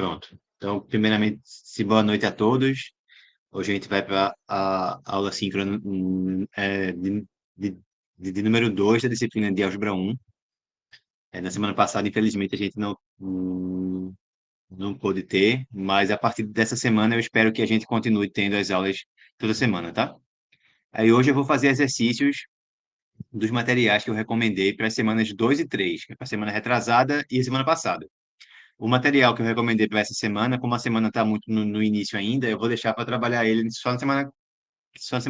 Pronto. Então, primeiramente, boa noite a todos. Hoje a gente vai para a aula síncrona de, de número 2 da disciplina de Álgebra 1. Na semana passada, infelizmente, a gente não pôde ter, mas a partir dessa semana eu espero que a gente continue tendo as aulas toda semana, tá? Aí hoje eu vou fazer exercícios dos materiais que eu recomendei para as semanas 2 e 3, que é para a semana retrasada e a semana passada. O material que eu recomendei para essa semana, como a semana está muito no início ainda, eu vou deixar para trabalhar ele só na semana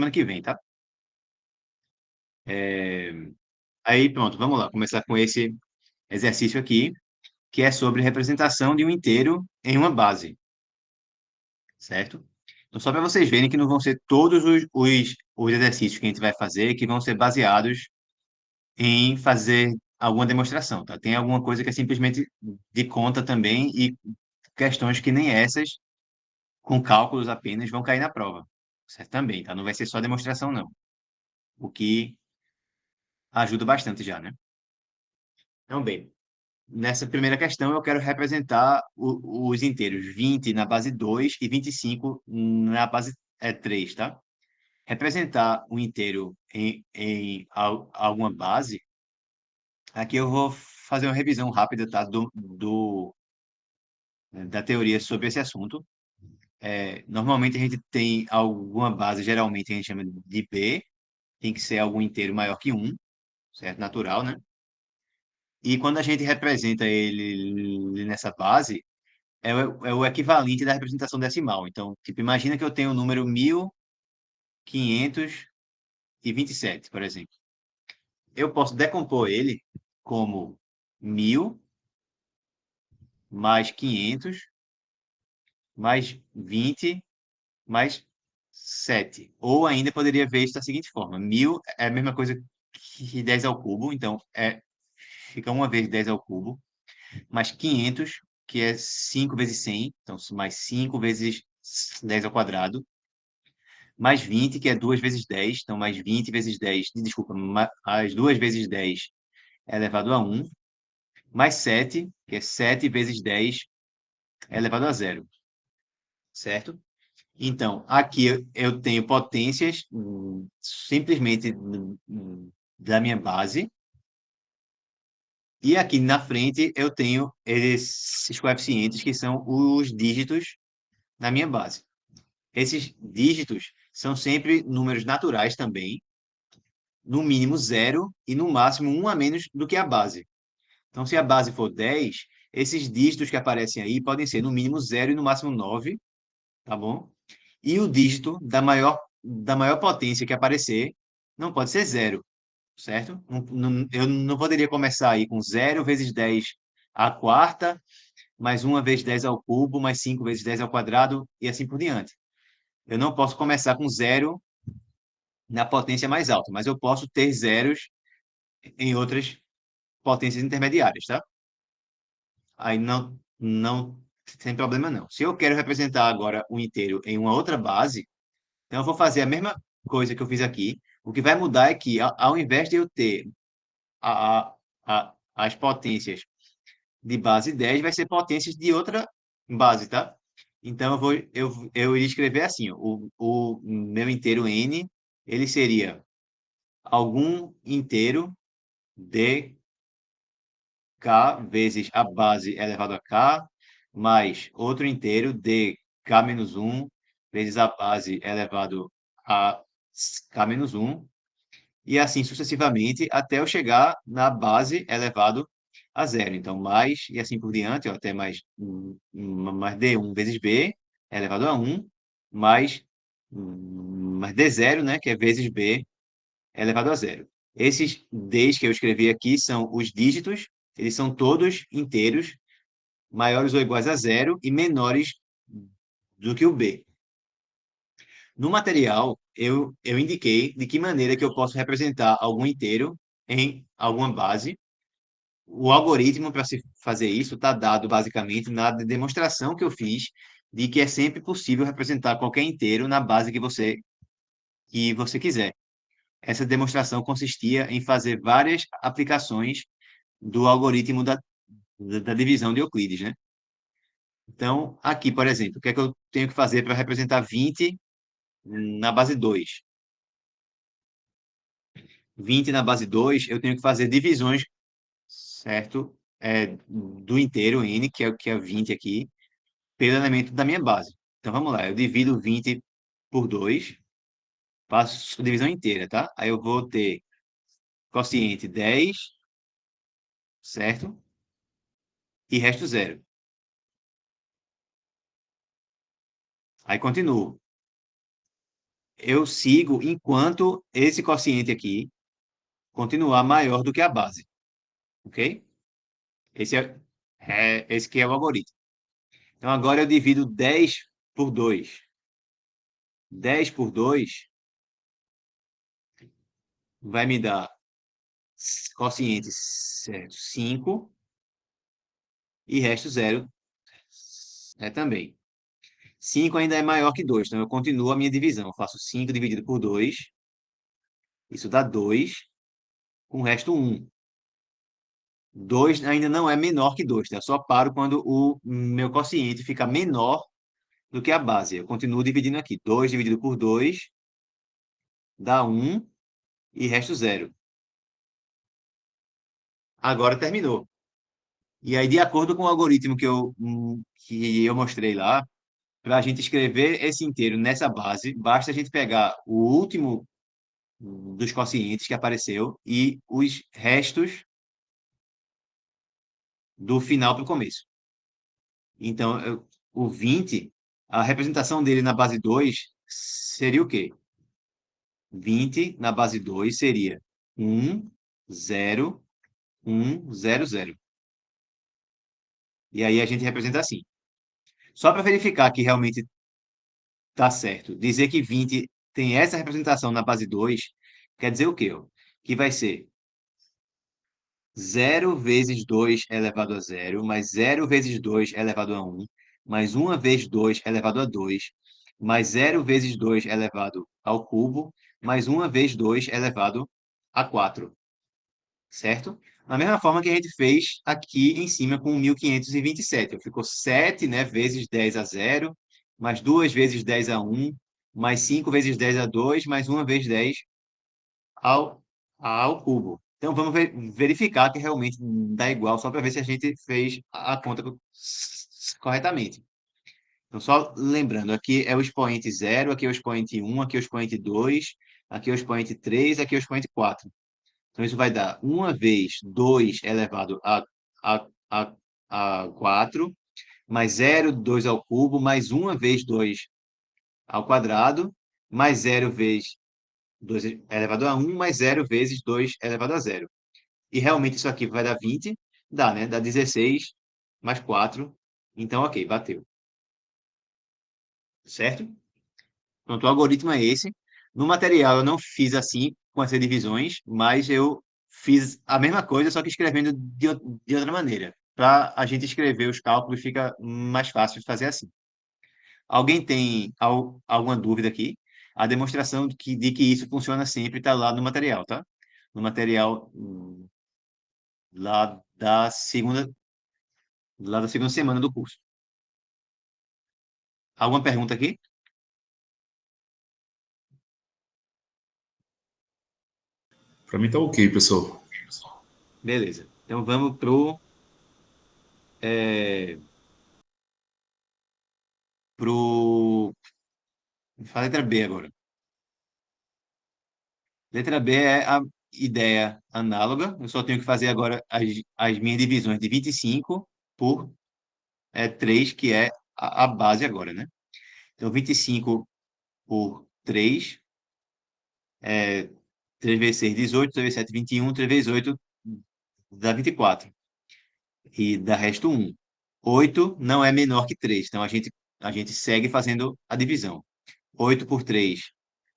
que vem, tá? É, Aí, pronto, vamos lá, começar com esse exercício aqui, que é sobre representação de um inteiro em uma base, certo? Então, só para vocês verem que não vão ser todos os exercícios que a gente vai fazer que vão ser baseados em fazer alguma demonstração, tá? Tem alguma coisa que é simplesmente de conta também e questões que nem essas com cálculos apenas vão cair na prova. Certo? Também, tá? Não vai ser só demonstração, não. O que ajuda bastante já, né? Então, bem, nessa primeira questão eu quero representar os inteiros 20 na base 2 e 25 na base 3, tá? Representar o inteiro em alguma base, aqui eu vou fazer uma revisão rápida, tá? Da teoria sobre esse assunto. Normalmente a gente tem alguma base, geralmente a gente chama de B, tem que ser algum inteiro maior que um, certo? Natural, né? E quando a gente representa ele nessa base, é o equivalente da representação decimal. Então, tipo, imagina que eu tenho o número 1527, por exemplo. Eu posso decompor ele como 1000 mais 500 mais 20 mais 7. Ou ainda poderia ver isso da seguinte forma: 1000 é a mesma coisa que 10 ao cubo, então fica uma vez 10 ao cubo, mais 500, que é 5 vezes 100, então mais 5 vezes 10 ao quadrado, mais 20, que é 2 vezes 10, então mais 20 vezes 10, desculpa, as 2 vezes 10 é elevado a 1, mais 7, que é 7 vezes 10 é elevado a zero, certo? Então, aqui eu tenho potências simplesmente da minha base, e aqui na frente eu tenho esses coeficientes que são os dígitos na minha base. Esses dígitos são sempre números naturais também, no mínimo zero e no máximo um a menos do que a base. Então, se a base for 10, esses dígitos que aparecem aí podem ser no mínimo zero e no máximo 9, tá bom? E o dígito da maior potência que aparecer não pode ser zero, certo? Eu não poderia começar aí com zero vezes 10 à quarta, mais uma vezes 10 ao cubo, mais 5 vezes 10 ao quadrado e assim por diante. Eu não posso começar com zero na potência mais alta, mas eu posso ter zeros em outras potências intermediárias, tá? Aí não tem problema não. Se eu quero representar agora o inteiro em uma outra base, então eu vou fazer a mesma coisa que eu fiz aqui. O que vai mudar é que, ao invés de eu ter as potências de base 10, vai ser potências de outra base, tá? Então eu iria escrever assim, ó, o meu inteiro n, ele seria algum inteiro de k vezes a base elevado a k, mais outro inteiro de k menos 1 vezes a base elevado a k menos 1, e assim sucessivamente até eu chegar na base elevado a zero. Então, mais, e assim por diante, ó, até mais d1 vezes b elevado a 1, mais d0, né, que é vezes b elevado a zero. Esses d's que eu escrevi aqui são os dígitos, eles são todos inteiros, maiores ou iguais a zero e menores do que o b. No material, eu indiquei de que maneira que eu posso representar algum inteiro em alguma base. O algoritmo para se fazer isso está dado basicamente na demonstração que eu fiz de que é sempre possível representar qualquer inteiro na base que você quiser. Essa demonstração consistia em fazer várias aplicações do algoritmo da divisão de Euclides, né? Então, aqui, por exemplo, o que é que eu tenho que fazer para representar 20 na base 2? 20 na base 2, eu tenho que fazer divisões, certo? Do inteiro n, que é 20 aqui, pelo elemento da minha base. Então, vamos lá. Eu divido 20 por 2, faço a divisão inteira, tá? Aí eu vou ter quociente 10, certo? E resto zero. Aí continuo. Eu sigo enquanto esse quociente aqui continuar maior do que a base, ok? Esse que é o algoritmo. Então, agora eu divido 10 por 2. 10 por 2 vai me dar quociente, certo? 5 e resto zero também. 5 ainda é maior que 2, então eu continuo a minha divisão. Eu faço 5 dividido por 2, isso dá 2, com o resto 1. 2 ainda não é menor que 2, tá? Eu só paro quando o meu quociente fica menor do que a base. Eu continuo dividindo aqui. 2 dividido por 2 dá 1 e resto zero. Agora terminou. E aí, de acordo com o algoritmo que eu mostrei lá, para a gente escrever esse inteiro nessa base, basta a gente pegar o último dos quocientes que apareceu e os restos do final para o começo. Então, o 20, a representação dele na base 2 seria o quê? 20 na base 2 seria 1, 0, 1, 0, 0. E aí a gente representa assim. Só para verificar que realmente está certo, dizer que 20 tem essa representação na base 2 quer dizer o quê? Ó? Que vai ser 0 vezes 2 elevado a 0, mais 0 vezes 2 elevado a 1, mais 1 vezes 2 elevado a 2, mais 0 vezes 2 elevado ao cubo, mais 1 vezes 2 elevado a 4, certo? Da mesma forma que a gente fez aqui em cima com 1527. Ficou 7, né, vezes 10 a 0, mais 2 vezes 10 a 1, mais 5 vezes 10 a 2, mais 1 vezes 10 ao cubo. Então, vamos verificar que realmente dá igual, só para ver se a gente fez a conta corretamente. Então, só lembrando, aqui é o expoente 0, aqui é o expoente 1, aqui é o expoente 2, aqui é o expoente 3, aqui é o expoente 4. Então, isso vai dar 1 vez 2 elevado a, a, a 4, mais 0, 2 ao cubo, mais 1 vezes 2 ao quadrado, mais 0 vezes 2 elevado a 1, mais 0 vezes 2 elevado a 0. E realmente isso aqui vai dar 20, dá, né? Dá 16 mais 4. Então, ok, bateu. Certo? Pronto, o algoritmo é esse. No material eu não fiz assim, com essas divisões, mas eu fiz a mesma coisa, só que escrevendo de outra maneira. Para a gente escrever os cálculos, fica mais fácil de fazer assim. Alguém tem alguma dúvida aqui? A demonstração de que isso funciona sempre está lá no material, tá? No material lá da segunda semana do curso. Alguma pergunta aqui? Para mim tá ok, pessoal. Beleza. Então vamos pro a letra B agora. Letra B é a ideia análoga. Eu só tenho que fazer agora as minhas divisões de 25 por 3, que é a base agora, né? Então, 25 por 3 é 3 vezes 6, 18, 3 vezes 7, 21, 3 vezes 8 dá 24. E dá resto 1. 8 não é menor que 3, então a gente segue fazendo a divisão. 8 por 3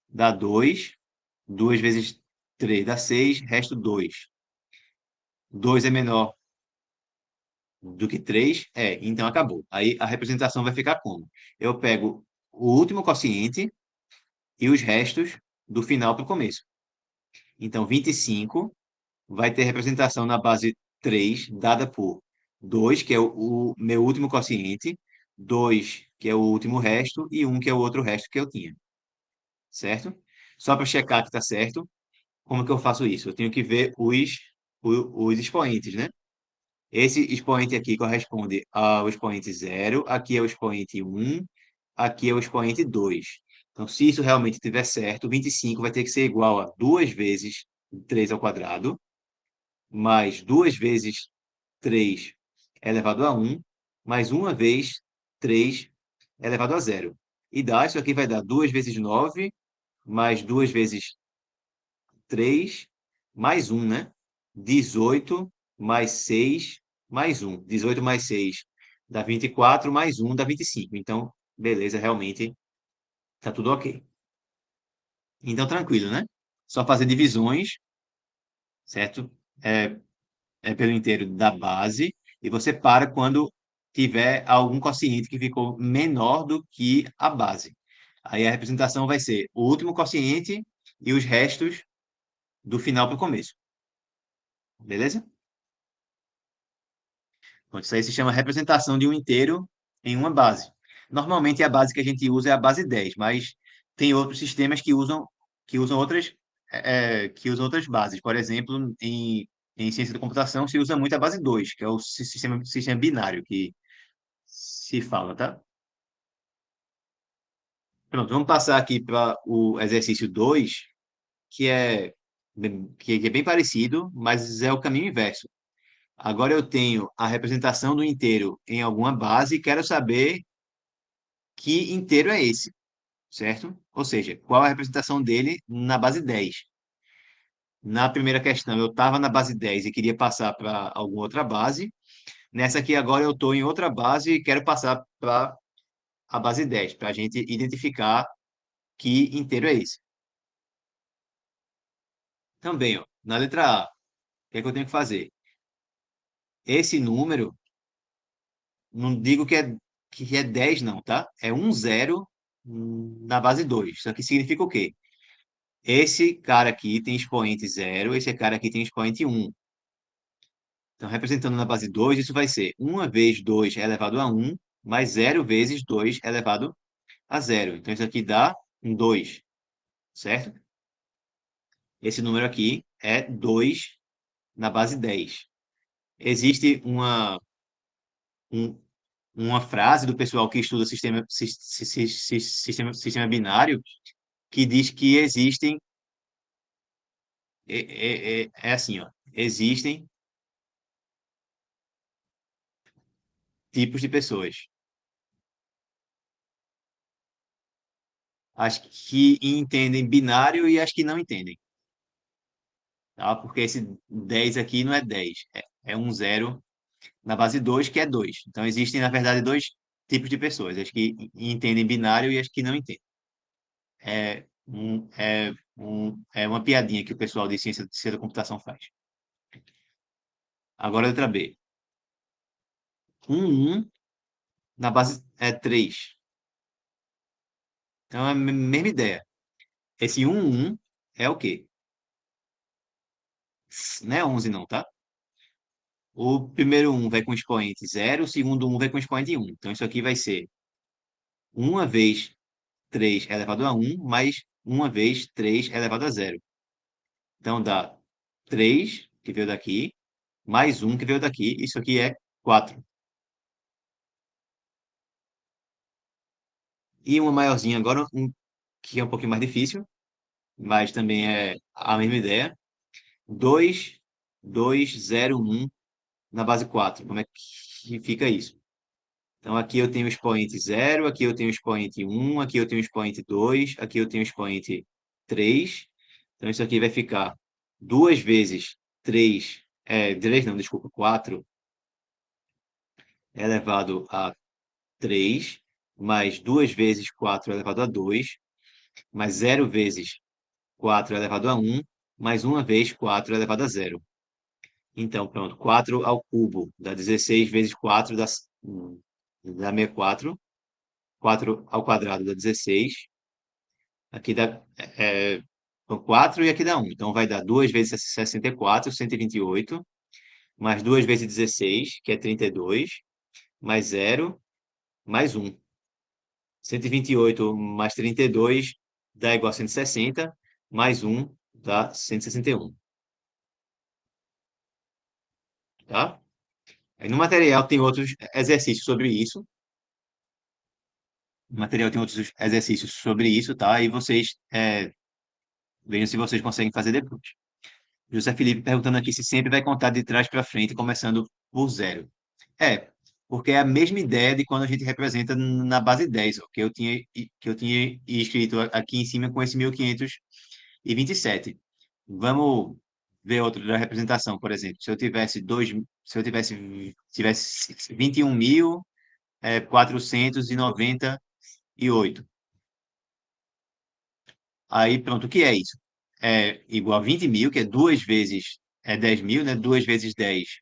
dá 2. 2 vezes 3 dá 6, resto 2. 2 é menor do que 3? Então acabou. Aí a representação vai ficar como? Eu pego o último quociente e os restos do final para o começo. Então, 25 vai ter representação na base 3, dada por 2, que é o meu último quociente, 2, que é o último resto, e 1, que é o outro resto que eu tinha, certo? Só para checar que está certo, como que eu faço isso? Eu tenho que ver os expoentes, né? Esse expoente aqui corresponde ao expoente 0, aqui é o expoente 1, aqui é o expoente 2. Então, se isso realmente estiver certo, 25 vai ter que ser igual a 2 vezes 3 ao quadrado, mais 2 vezes 3 elevado a 1, mais uma vez 3 elevado a 0. E dá, isso aqui vai dar 2 vezes 9, mais 2 vezes 3, mais 1, né? 18 mais 6, mais 1. 18 mais 6 dá 24, mais 1 dá 25. Então, beleza, realmente tá tudo ok. Então, tranquilo, né? Só fazer divisões, certo? É, é pelo inteiro da base, e você para quando tiver algum quociente que ficou menor do que a base. Aí a representação vai ser o último quociente e os restos do final para o começo. Beleza? Então, isso aí se chama representação de um inteiro em uma base. Normalmente a base que a gente usa é a base 10, mas tem outros sistemas que usam outras bases. Por exemplo, em ciência da computação se usa muito a base 2, que é o sistema binário que se fala, tá? Pronto, vamos passar aqui para o exercício 2, que é bem parecido, mas é o caminho inverso. Agora eu tenho a representação do inteiro em alguma base e quero saber que inteiro é esse, certo? Ou seja, qual a representação dele na base 10? Na primeira questão, eu estava na base 10 e queria passar para alguma outra base. Nessa aqui, agora, eu estou em outra base e quero passar para a base 10, para a gente identificar que inteiro é esse. Também, ó, na letra A, o que é que eu tenho que fazer? Esse número, não digo que é 10, não, tá? É um zero na base 2. Isso aqui significa o quê? Esse cara aqui tem expoente 0, esse cara aqui tem expoente 1. Então, representando na base 2, isso vai ser 1 vezes 2 elevado a 1, mais 0 vezes 2 elevado a 0. Então, isso aqui dá um 2, certo? Esse número aqui é 2 na base 10. Existe um- uma frase do pessoal que estuda sistema binário que diz que existem, é assim, ó, existem tipos de pessoas. As que entendem binário e as que não entendem, tá? Porque esse 10 aqui não é 10, é um zero na base 2 que é 2. Então, existem, na verdade, dois tipos de pessoas, as que entendem binário e as que não entendem. É uma piadinha que o pessoal de ciência da computação faz. Agora, letra B. 1 na base é 3. Então, é a mesma ideia. Esse 1 é o quê? Não é 11 não, tá? O primeiro 1 vai com expoente 0, o segundo 1 vai com expoente 1. Então, isso aqui vai ser 1 vezes 3 elevado a 1, mais 1 vezes 3 elevado a 0. Então, dá 3, que veio daqui, mais 1, que veio daqui. Isso aqui é 4. E uma maiorzinha agora, que é um pouquinho mais difícil, mas também é a mesma ideia. 2, 2, 0, 1 na base 4. Como é que fica isso? Então, aqui eu tenho o expoente 0, aqui eu tenho o expoente 1, aqui eu tenho o expoente 2, aqui eu tenho o expoente 3. Então, isso aqui vai ficar 2 vezes 3, 3 não, desculpa, 4 elevado a 3, mais 2 vezes 4 elevado a 2, mais 0 vezes 4 elevado a 1, mais 1 vez 4 elevado a 0. Então, pronto, 4 ao cubo dá 16 vezes 4 dá 64. 4 ao quadrado dá 16. Aqui dá 4 e aqui dá 1. Então vai dar 2 vezes 64, 128, mais 2 vezes 16, que é 32, mais 0. mais 1. 128 mais 32 dá igual a 160, mais 1 dá 161, tá? Aí no material tem outros exercícios sobre isso. No material tem outros exercícios sobre isso, tá? E vocês vejam se vocês conseguem fazer depois. José Felipe perguntando aqui se sempre vai contar de trás para frente, começando por zero. É, porque é a mesma ideia de quando a gente representa na base 10, ó, que eu tinha escrito aqui em cima com esse 1527. Vamos ver outra da representação, por exemplo. Se eu tivesse 21.498. Aí, pronto, o que é isso? É igual a 20.000, que é 10.000, né? 2 vezes 10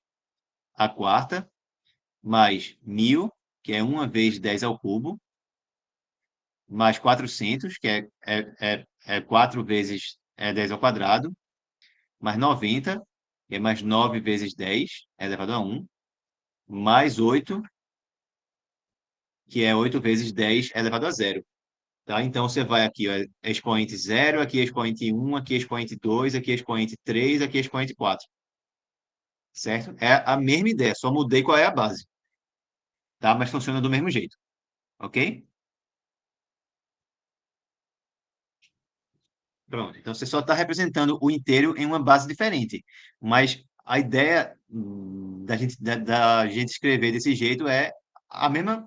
a quarta, mais 1.000, que é uma vez 10 ao cubo, mais 400, que é 4 vezes 10 ao quadrado, mais 90, que é mais 9 vezes 10 elevado a 1, mais 8, que é 8 vezes 10 elevado a zero. Tá? Então, você vai aqui, ó, expoente zero, aqui expoente um, aqui expoente 2, aqui expoente 3, aqui expoente 4. Certo? É a mesma ideia, só mudei qual é a base. Tá? Mas funciona do mesmo jeito. Ok? Pronto. Então, você só está representando o inteiro em uma base diferente. Mas a ideia da gente escrever desse jeito é a mesma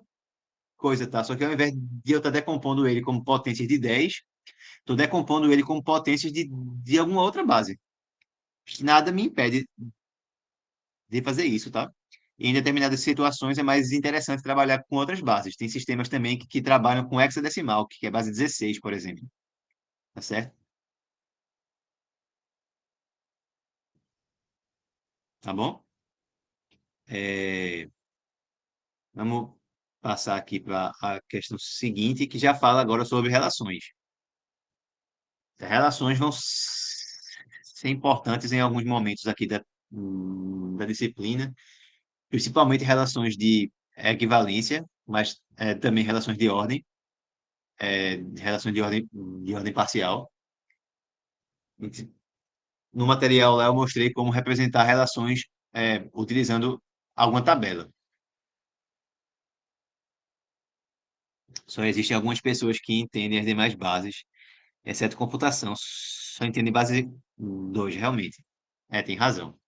coisa, tá? Só que ao invés de eu estar decompondo ele como potências de 10, estou decompondo ele como potências de alguma outra base. Nada me impede de fazer isso, tá? E em determinadas situações é mais interessante trabalhar com outras bases. Tem sistemas também que trabalham com hexadecimal, que é base 16, por exemplo. Tá certo? Tá bom? É, Vamos passar aqui para a questão seguinte, que já fala agora sobre relações. As relações vão ser importantes em alguns momentos aqui da disciplina, principalmente relações de equivalência, mas também relações de ordem parcial. No material lá eu mostrei como representar relações utilizando alguma tabela. Só existem algumas pessoas que entendem as demais bases, exceto computação. Só entendem base 2 realmente. Tem razão.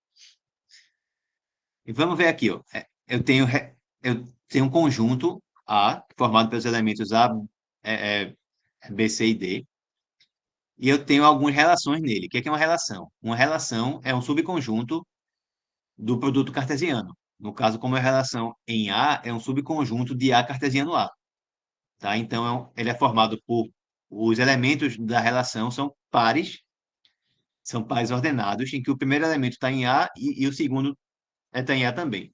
E vamos ver aqui, ó. Eu tenho um conjunto A, formado pelos elementos A, é, é, B, C e D, e eu tenho algumas relações nele. O que é uma relação? Uma relação é um subconjunto do produto cartesiano. No caso, como a relação em A é um subconjunto de A cartesiano A. Tá? Então, ele é formado por os elementos da relação são pares ordenados, em que o primeiro elemento está em A e o segundo está em A também.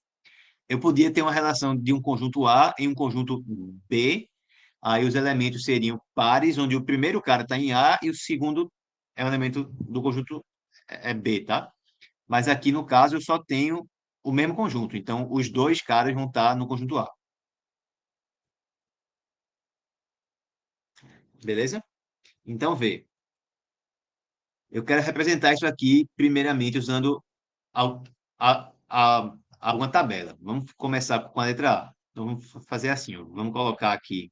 Eu podia ter uma relação de um conjunto A em um conjunto B, aí os elementos seriam pares, onde o primeiro cara está em A e o segundo é um elemento do conjunto B, tá? Mas aqui, no caso, eu só tenho o mesmo conjunto, então os dois caras vão estar no conjunto A, beleza? Então, vê. Eu quero representar isso aqui, primeiramente, usando al- alguma tabela. Vamos começar com a letra A. Então, vamos fazer assim, ó. Vamos colocar aqui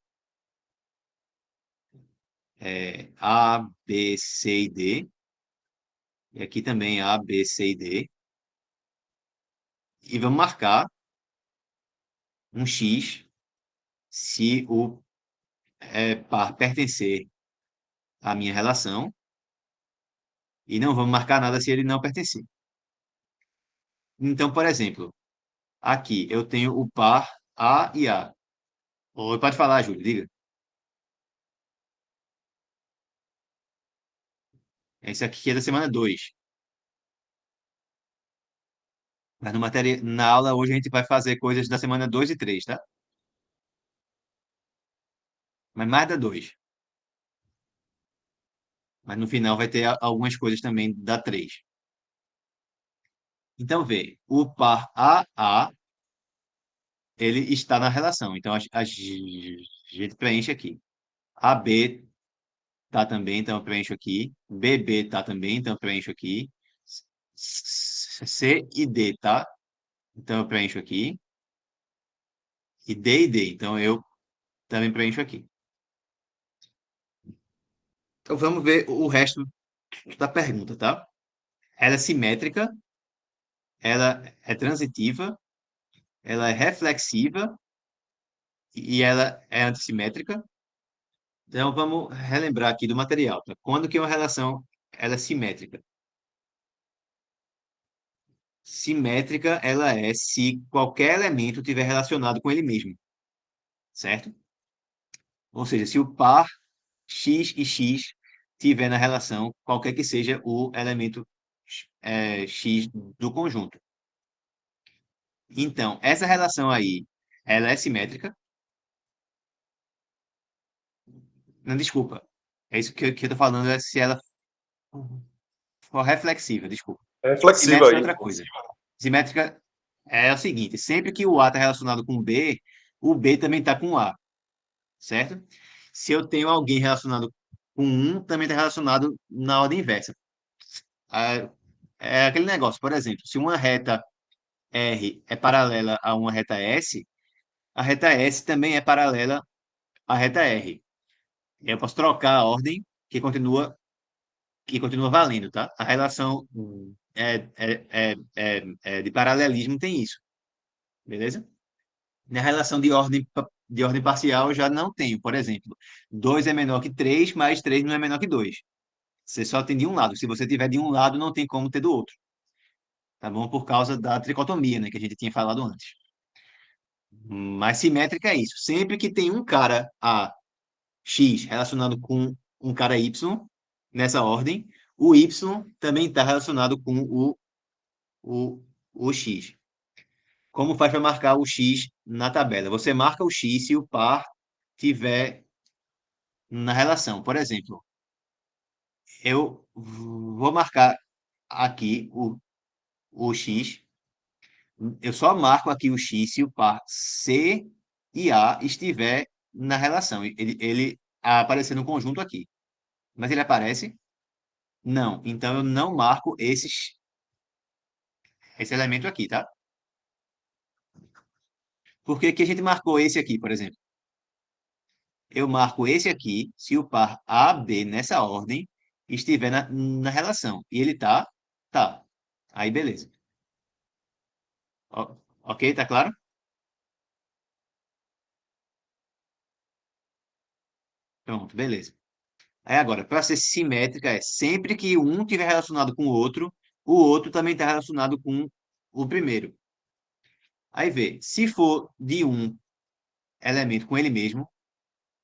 A, B, C e D. E aqui também A, B, C e D. E vamos marcar um X se o par pertencer à minha relação. E não vamos marcar nada se ele não pertencer. Então, por exemplo, aqui eu tenho o par A e A. Ou pode falar, Júlio, diga. Esse aqui é da semana 2. Mas na aula hoje a gente vai fazer coisas da semana 2 e 3, tá? Mas mais da 2. Mas no final vai ter algumas coisas também da 3. Então, vê, o par AA ele está na relação. Então, a gente preenche aqui. AB tá também, então eu preencho aqui. BB tá também, então eu preencho aqui. C e D, tá? Então eu preencho aqui. E D e D, então eu também preencho aqui. Então vamos ver o resto da pergunta, tá? Ela é simétrica, ela é transitiva, ela é reflexiva e ela é antissimétrica. Então vamos relembrar aqui do material, tá? Quando que uma relação ela é simétrica? Simétrica ela é se qualquer elemento tiver relacionado com ele mesmo, certo? Ou seja, se o par x e x tiver na relação, qualquer que seja o elemento x do conjunto. Então, essa relação aí, ela é simétrica? Não, desculpa. É isso que eu tô falando, é se ela for reflexiva, desculpa. É flexível Simétrica é aí. outra coisa. Simétrica é o seguinte, sempre que o A está relacionado com o B, o B também está com o A, certo? Se eu tenho alguém relacionado com um, também está relacionado na ordem inversa. É é aquele negócio, por exemplo, se uma reta R é paralela a uma reta S, a reta S também é paralela à reta R. Eu posso trocar a ordem que continua valendo, tá? A relação de paralelismo tem isso, beleza? Na relação de ordem parcial eu já não tenho, por exemplo, 2 é menor que 3, mas 3 não é menor que 2. Você só tem de um lado. Se você tiver de um lado, não tem como ter do outro, tá bom? Por causa da tricotomia, né, que a gente tinha falado antes. Mas simétrica é isso. Sempre que tem um cara A, X, relacionado com um cara Y, nessa ordem, o Y também está relacionado com o, o X. Como faz para marcar o X na tabela? Você marca o X se o par tiver na relação. Por exemplo, eu vou marcar aqui o X. Eu só marco aqui o X se o par C e A estiver na relação. Ele aparecer no conjunto aqui. Mas ele aparece? Não. Então eu não marco esse elemento aqui, tá? Por que que a gente marcou esse aqui, por exemplo? Eu marco esse aqui se o par AB nessa ordem estiver na relação. E ele tá? Tá. Aí beleza. Ok, tá claro? Pronto, beleza. Aí agora, para ser simétrica, é sempre que um tiver relacionado com o outro também está relacionado com o primeiro. Aí vê, se for de um elemento com ele mesmo,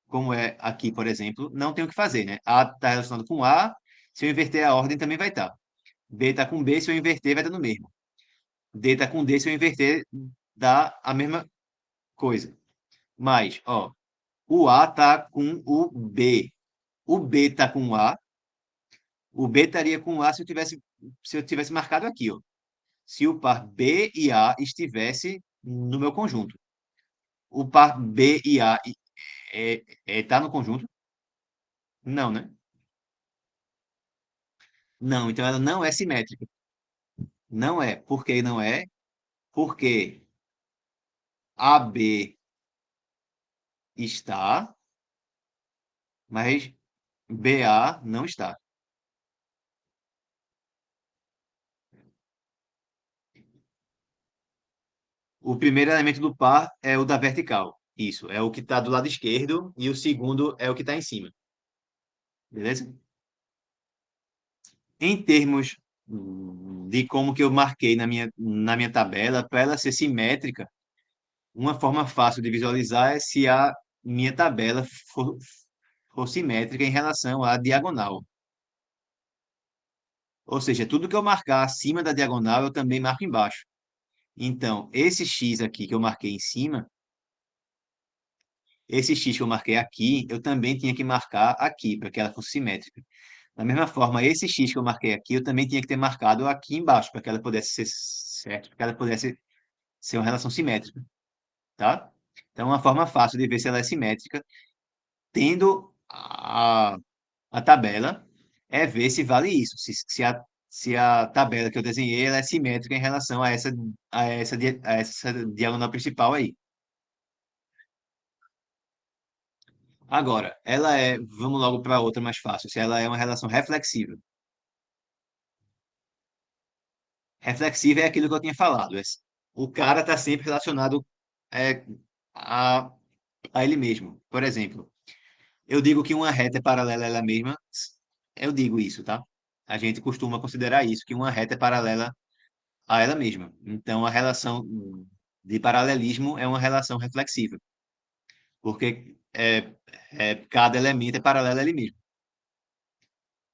como é aqui, por exemplo, não tem o que fazer, né? A está relacionado com A, se eu inverter a ordem também vai estar. B está com B, se eu inverter vai dar no mesmo. D está com D, se eu inverter dá a mesma coisa. Mas, ó, o A está com o B. O B está com o A. O B estaria com o A se eu tivesse marcado aqui, ó. Se o par B e A estivesse no meu conjunto. O par B e A tá no conjunto? Não, né? Não, então ela não é simétrica. Não é. Por que não é? Porque AB está, mas BA não está. O primeiro elemento do par é o da vertical. Isso, é o que está do lado esquerdo e o segundo é o que está em cima. Beleza? Em termos de como que eu marquei na minha tabela, para ela ser simétrica, uma forma fácil de visualizar é se a minha tabela for simétrica em relação à diagonal. Ou seja, tudo que eu marcar acima da diagonal, eu também marco embaixo. Então, esse x aqui que eu marquei em cima, esse x que eu marquei aqui, eu também tinha que marcar aqui, para que ela fosse simétrica. Da mesma forma, esse x que eu marquei aqui, eu também tinha que ter marcado aqui embaixo, para que ela pudesse ser certo, para que ela pudesse ser uma relação simétrica. tá? Então, uma forma fácil de ver se ela é simétrica, tendo a tabela, é ver se vale isso, se a tabela que eu desenhei ela é simétrica em relação a essa diagonal principal aí. Agora, vamos logo para outra mais fácil, se ela é uma relação reflexiva. Reflexiva é aquilo que eu tinha falado. O cara está sempre relacionado é, a, a ele mesmo. Por exemplo, eu digo que uma reta é paralela a ela mesma, eu digo isso, tá? A gente costuma considerar isso, que uma reta é paralela a ela mesma. Então, a relação de paralelismo é uma relação reflexiva, porque cada elemento é paralelo a ele mesmo.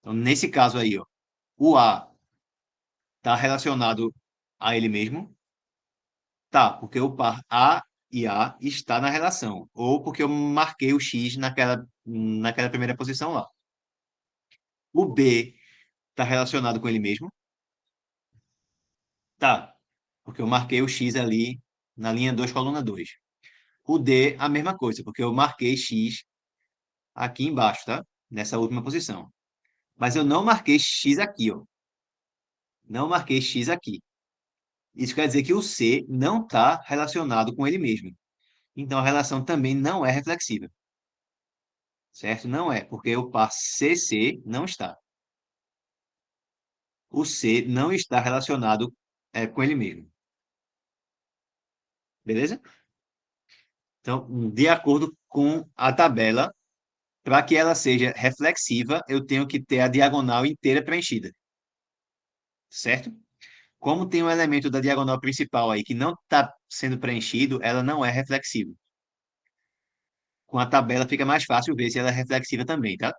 Então, nesse caso aí, ó, o A está relacionado a ele mesmo. Tá, porque o par A e A está na relação, ou porque eu marquei o X naquela primeira posição lá. O B está relacionado com ele mesmo? Tá, porque eu marquei o X ali na linha 2 coluna 2. O D, a mesma coisa, porque eu marquei X aqui embaixo, tá? Nessa última posição. Mas eu não marquei X aqui, ó. Não marquei X aqui. Isso quer dizer que o C não está relacionado com ele mesmo. Então a relação também não é reflexiva. Certo? Não é, porque o par CC não está. O C não está relacionado com ele mesmo. Beleza? Então, de acordo com a tabela, para que ela seja reflexiva, eu tenho que ter a diagonal inteira preenchida. Certo? Como tem um elemento da diagonal principal aí que não está sendo preenchido, ela não é reflexiva. Com a tabela fica mais fácil ver se ela é reflexiva também, tá?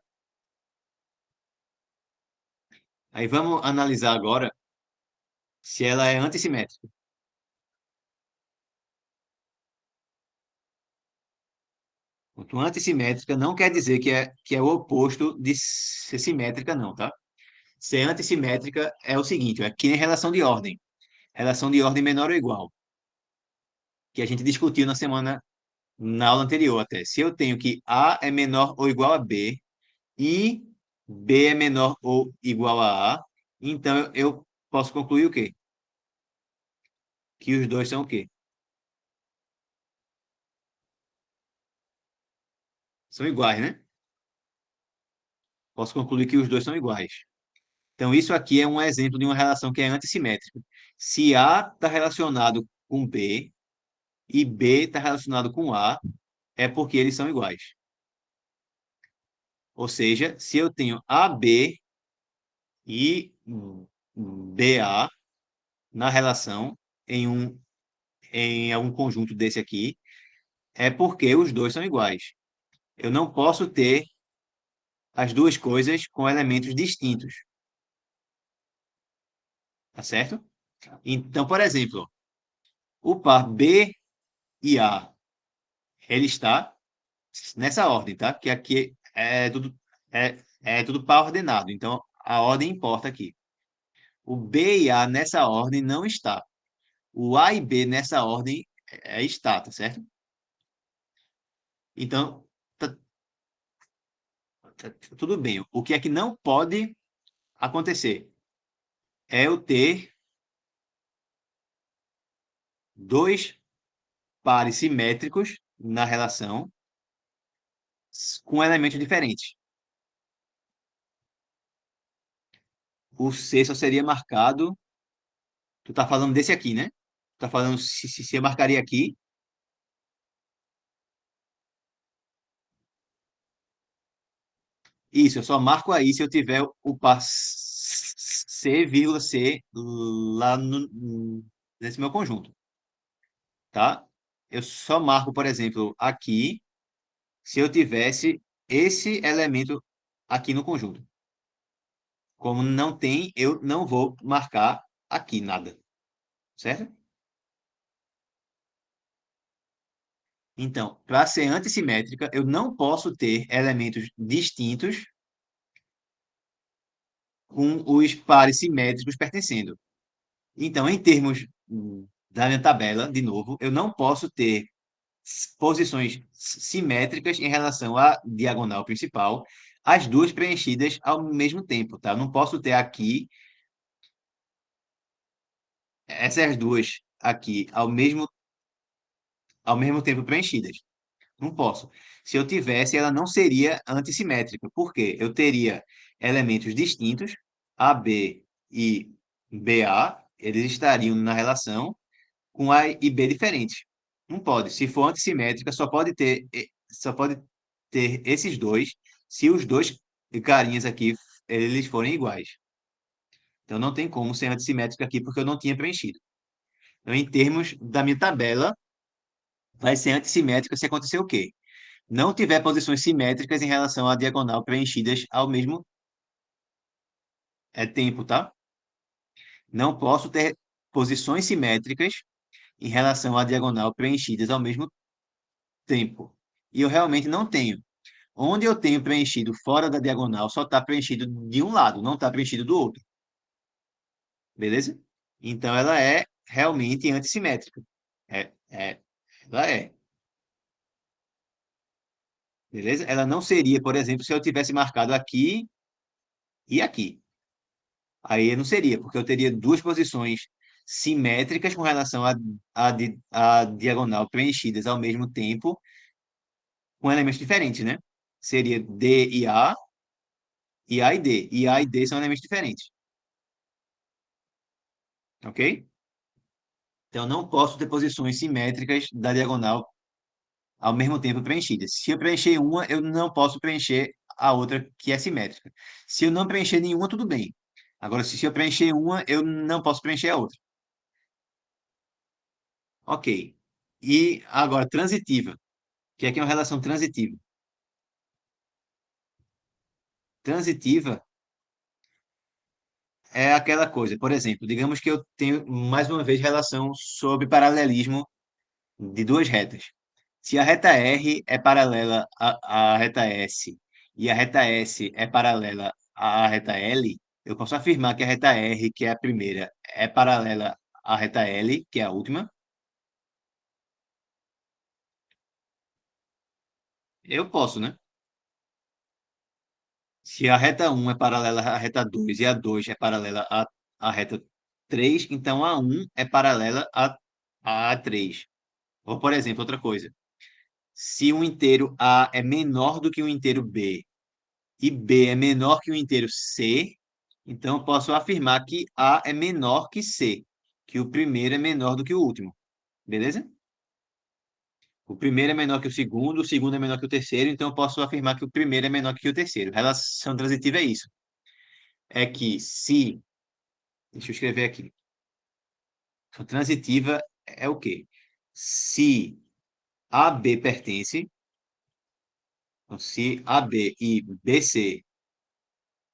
Aí vamos analisar agora se ela é antissimétrica. Ponto antissimétrica não quer dizer que é o oposto de ser simétrica, não, tá? Ser antissimétrica é o seguinte, é que nem relação de ordem. Relação de ordem menor ou igual, que a gente discutiu na aula anterior até. Se eu tenho que A é menor ou igual a B e B é menor ou igual a A, então eu posso concluir o quê? Que os dois são o quê? São iguais, né? Posso concluir que os dois são iguais. Então, isso aqui é um exemplo de uma relação que é antissimétrica. Se A está relacionado com B e B está relacionado com A, é porque eles são iguais. Ou seja, se eu tenho AB e BA na relação em algum conjunto desse aqui, é porque os dois são iguais. Eu não posso ter as duas coisas com elementos distintos, tá certo? Então, por exemplo, o par B e A, ele está nessa ordem, tá? Que aqui é tudo par ordenado, então a ordem importa aqui. O B e A nessa ordem não está. O A e B nessa ordem está, tá certo? Então, tá, tudo bem. O que é que não pode acontecer? É eu ter dois pares simétricos na relação com elementos diferentes. O C só seria marcado. Tu tá falando desse aqui, né? Tu tá falando se eu marcaria aqui. Isso, eu só marco aí se eu tiver o par C, vírgula C lá nesse meu conjunto, tá? Eu só marco, por exemplo, aqui se eu tivesse esse elemento aqui no conjunto. Como não tem, eu não vou marcar aqui nada, certo? Então, para ser antissimétrica, eu não posso ter elementos distintos com os pares simétricos pertencendo. Então, em termos da minha tabela, de novo, eu não posso ter. posições simétricas em relação à diagonal principal, as duas preenchidas ao mesmo tempo, tá? Eu não posso ter aqui essas duas aqui ao mesmo tempo preenchidas. Não posso. Se eu tivesse, ela não seria antissimétrica. Por quê? Eu teria elementos distintos, AB e BA, eles estariam na relação com A e B diferentes. Não pode. Se for antissimétrica, só pode ter esses dois se os dois carinhas aqui eles forem iguais. Então não tem como ser antissimétrica aqui porque eu não tinha preenchido. Então, em termos da minha tabela, vai ser antissimétrica se acontecer o quê? Não tiver posições simétricas em relação à diagonal preenchidas ao mesmo tempo, tá? Não posso ter posições simétricas em relação à diagonal preenchidas ao mesmo tempo. E eu realmente não tenho. Onde eu tenho preenchido fora da diagonal, só está preenchido de um lado, não está preenchido do outro. Beleza? Então ela é realmente antissimétrica. Ela é. Beleza? Ela não seria, por exemplo, se eu tivesse marcado aqui e aqui. Aí não seria, porque eu teria duas posições simétricas com relação à diagonal preenchidas ao mesmo tempo, com elementos diferentes, né? Seria D e A e D. E A e D são elementos diferentes, ok? Então, não posso ter posições simétricas da diagonal ao mesmo tempo preenchidas. Se eu preencher uma, eu não posso preencher a outra que é simétrica. Se eu não preencher nenhuma, tudo bem. Agora, se eu preencher uma, eu não posso preencher a outra. Ok. E agora, transitiva. O que é uma relação transitiva? Transitiva é aquela coisa, por exemplo, digamos que eu tenho mais uma vez relação sobre paralelismo de duas retas. Se a reta R é paralela à reta S e a reta S é paralela à reta L, eu posso afirmar que a reta R, que é a primeira, é paralela à reta L, que é a última. Eu posso, né? Se a reta um é paralela à reta 2 e a 2 é paralela à reta 3, então a um é paralela à 3. Ou, por exemplo, outra coisa. Se um inteiro A é menor do que um inteiro B e B é menor que um inteiro C, então eu posso afirmar que A é menor que C, que o primeiro é menor do que o último. Beleza? O primeiro é menor que o segundo é menor que o terceiro, então eu posso afirmar que o primeiro é menor que o terceiro. Relação transitiva é isso. É que se Deixa eu escrever aqui. A transitiva é o quê? Se AB pertence, então, se AB e BC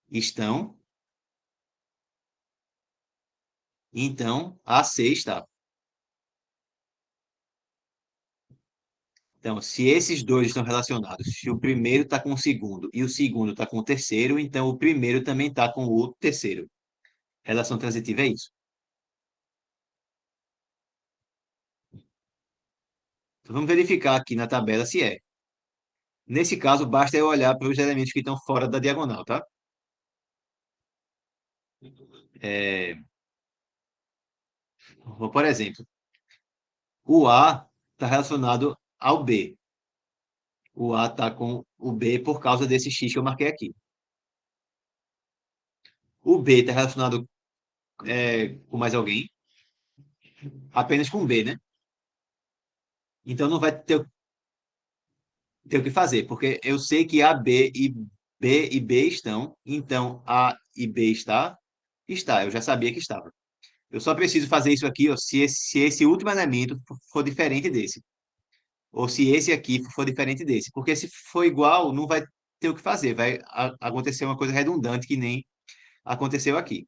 estão, então AC está. Então, se esses dois estão relacionados, se o primeiro está com o segundo e o segundo está com o terceiro, então o primeiro também está com o terceiro. Relação transitiva é isso. Então, vamos verificar aqui na tabela se é. Nesse caso, basta eu olhar para os elementos que estão fora da diagonal, tá? É, por exemplo, o A está relacionado ao B. O A está com o B por causa desse X que eu marquei aqui. O B está relacionado com mais alguém, apenas com B, né? Então não vai ter o que fazer, porque eu sei que A, B e B estão, então A e B está, eu já sabia que estava. Eu só preciso fazer isso aqui, ó, se esse último elemento for diferente desse, ou se esse aqui for diferente desse, porque se for igual, não vai ter o que fazer, vai acontecer uma coisa redundante que nem aconteceu aqui.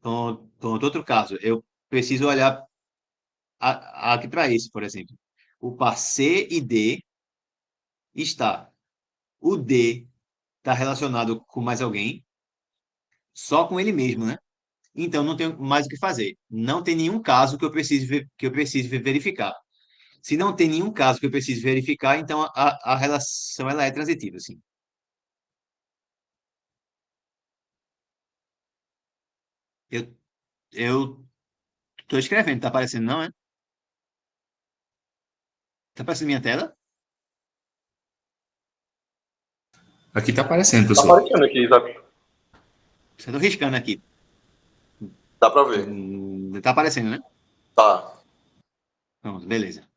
Pronto, outro caso, eu preciso olhar aqui para esse, por exemplo. O par C e D está. O D está relacionado com mais alguém, só com ele mesmo, né? Então não tem mais o que fazer. Não tem nenhum caso que eu precise verificar. Se não tem nenhum caso que eu precise verificar, então a relação ela é transitiva, sim. Eu eu tô escrevendo, tá aparecendo não, é? Tá aparecendo minha tela? Aqui tá aparecendo, Tá professor. aparecendo aqui, Isaac. Eu tô riscando aqui. Dá pra ver. Tá aparecendo, né? Tá. Pronto, beleza.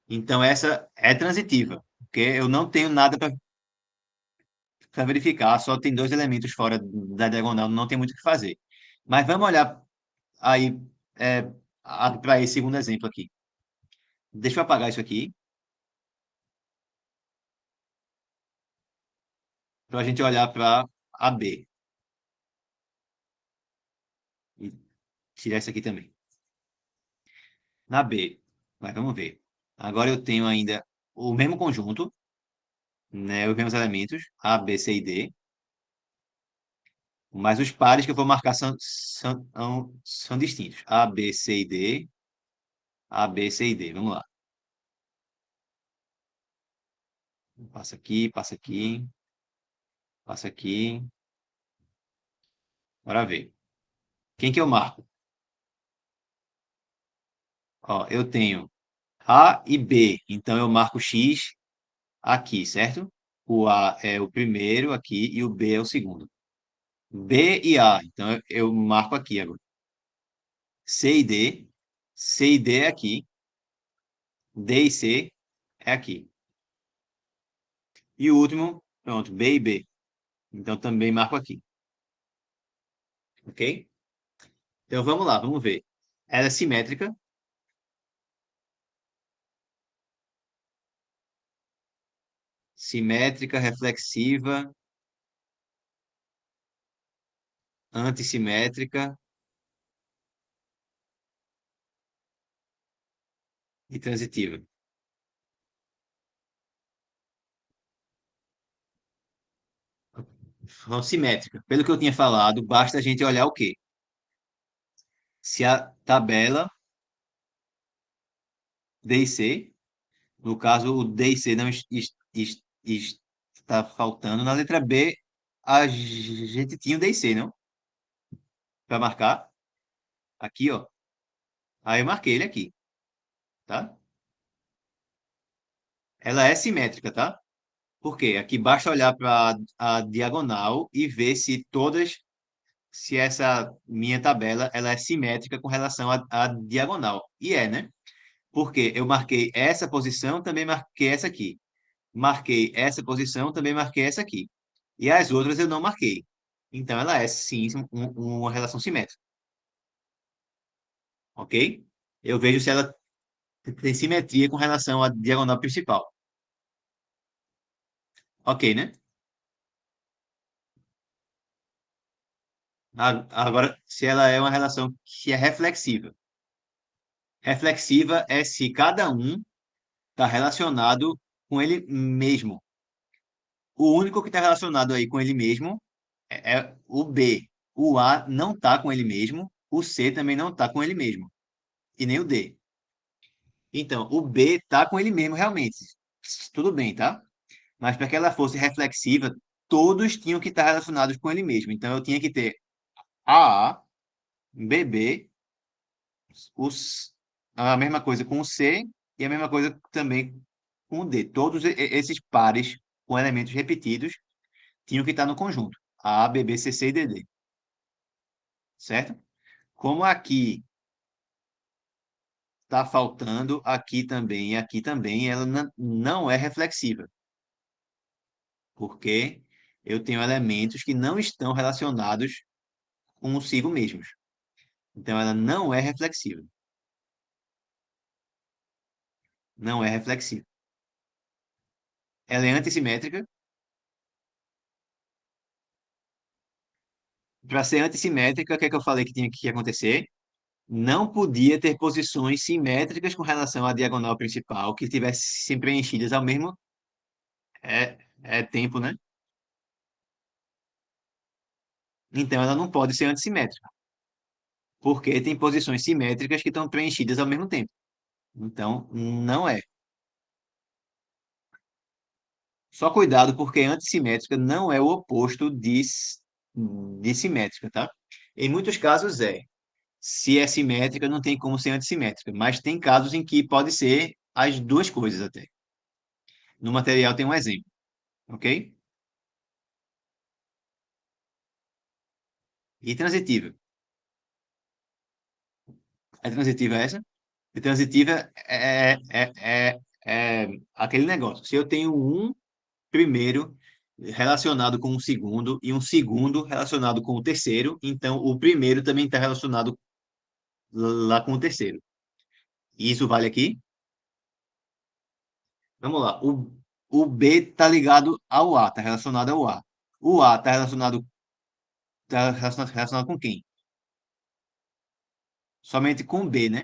Então essa é transitiva, porque eu não tenho nada para verificar, só tem dois elementos fora da diagonal, não tem muito o que fazer. Mas vamos olhar aí para esse segundo exemplo aqui. Deixa eu apagar isso aqui, para a gente olhar para a B. E tirar isso aqui também. Na B, mas vamos ver. Agora eu tenho ainda o mesmo conjunto, né, os mesmos elementos, A, B, C e D, mas os pares que eu vou marcar são distintos. A, B, C e D, A, B, C e D. Vamos lá. Passa aqui, passa aqui, passa aqui. Bora ver. Quem que eu marco? Ó, eu tenho A e B, então eu marco X aqui, certo? O A é o primeiro aqui e o B é o segundo. B e A, então eu marco aqui agora. C e D, C e D é aqui, D e C é aqui. E o último, pronto, B e B. Então também marco aqui, ok? Então vamos lá, vamos ver. Ela é simétrica, simétrica, reflexiva, antissimétrica e transitiva. São simétricas. Pelo que eu tinha falado, basta a gente olhar o quê? Se a tabela D e C, no caso o D e C não está faltando, na letra B a gente tinha o D e C, não? Para marcar. Aqui, ó. Aí eu marquei ele aqui, tá? Ela é simétrica, tá? Por quê? Aqui basta olhar para a diagonal e ver se essa minha tabela ela é simétrica com relação à diagonal. E é, né? Porque eu marquei essa posição, também marquei essa aqui. Marquei essa posição, também marquei essa aqui. E as outras eu não marquei. Então ela é sim uma relação simétrica, ok? Eu vejo se ela tem simetria com relação à diagonal principal. Ok, né? Agora, se ela é uma relação que é reflexiva. Reflexiva é se cada um está relacionado com ele mesmo. O único que está relacionado aí com ele mesmo é o B. O A não está com ele mesmo, o C também não está com ele mesmo, e nem o D. Então, o B está com ele mesmo realmente. Tudo bem, tá? Mas para que ela fosse reflexiva, todos tinham que estar relacionados com ele mesmo. Então, eu tinha que ter AA, BB, a mesma coisa com o C e a mesma coisa também com o D. Todos esses pares com elementos repetidos tinham que estar no conjunto. A, B, B, C, C e D, D. Certo? Como aqui está faltando, aqui também, ela não é reflexiva, porque eu tenho elementos que não estão relacionados consigo mesmos. Então, ela não é reflexiva. Não é reflexiva. Ela é antissimétrica. Para ser antissimétrica, o que é que eu falei que tinha que acontecer? Não podia ter posições simétricas com relação à diagonal principal que tivessem preenchidas ao mesmo tempo, né? Então ela não pode ser antissimétrica, porque tem posições simétricas que estão preenchidas ao mesmo tempo. Então, não é. Só cuidado, porque antissimétrica não é o oposto de simétrica, tá? Em muitos casos é. Se é simétrica, não tem como ser antissimétrica, mas tem casos em que pode ser as duas coisas até. No material tem um exemplo, ok? E transitiva. É transitiva essa? E transitiva é aquele negócio. Se eu tenho um primeiro relacionado com o segundo e um segundo relacionado com o terceiro, então o primeiro também está relacionado lá com o terceiro. E isso vale aqui? Vamos lá. O B está ligado ao A, está relacionado ao A. O A está relacionado com quem? Somente com o B, né?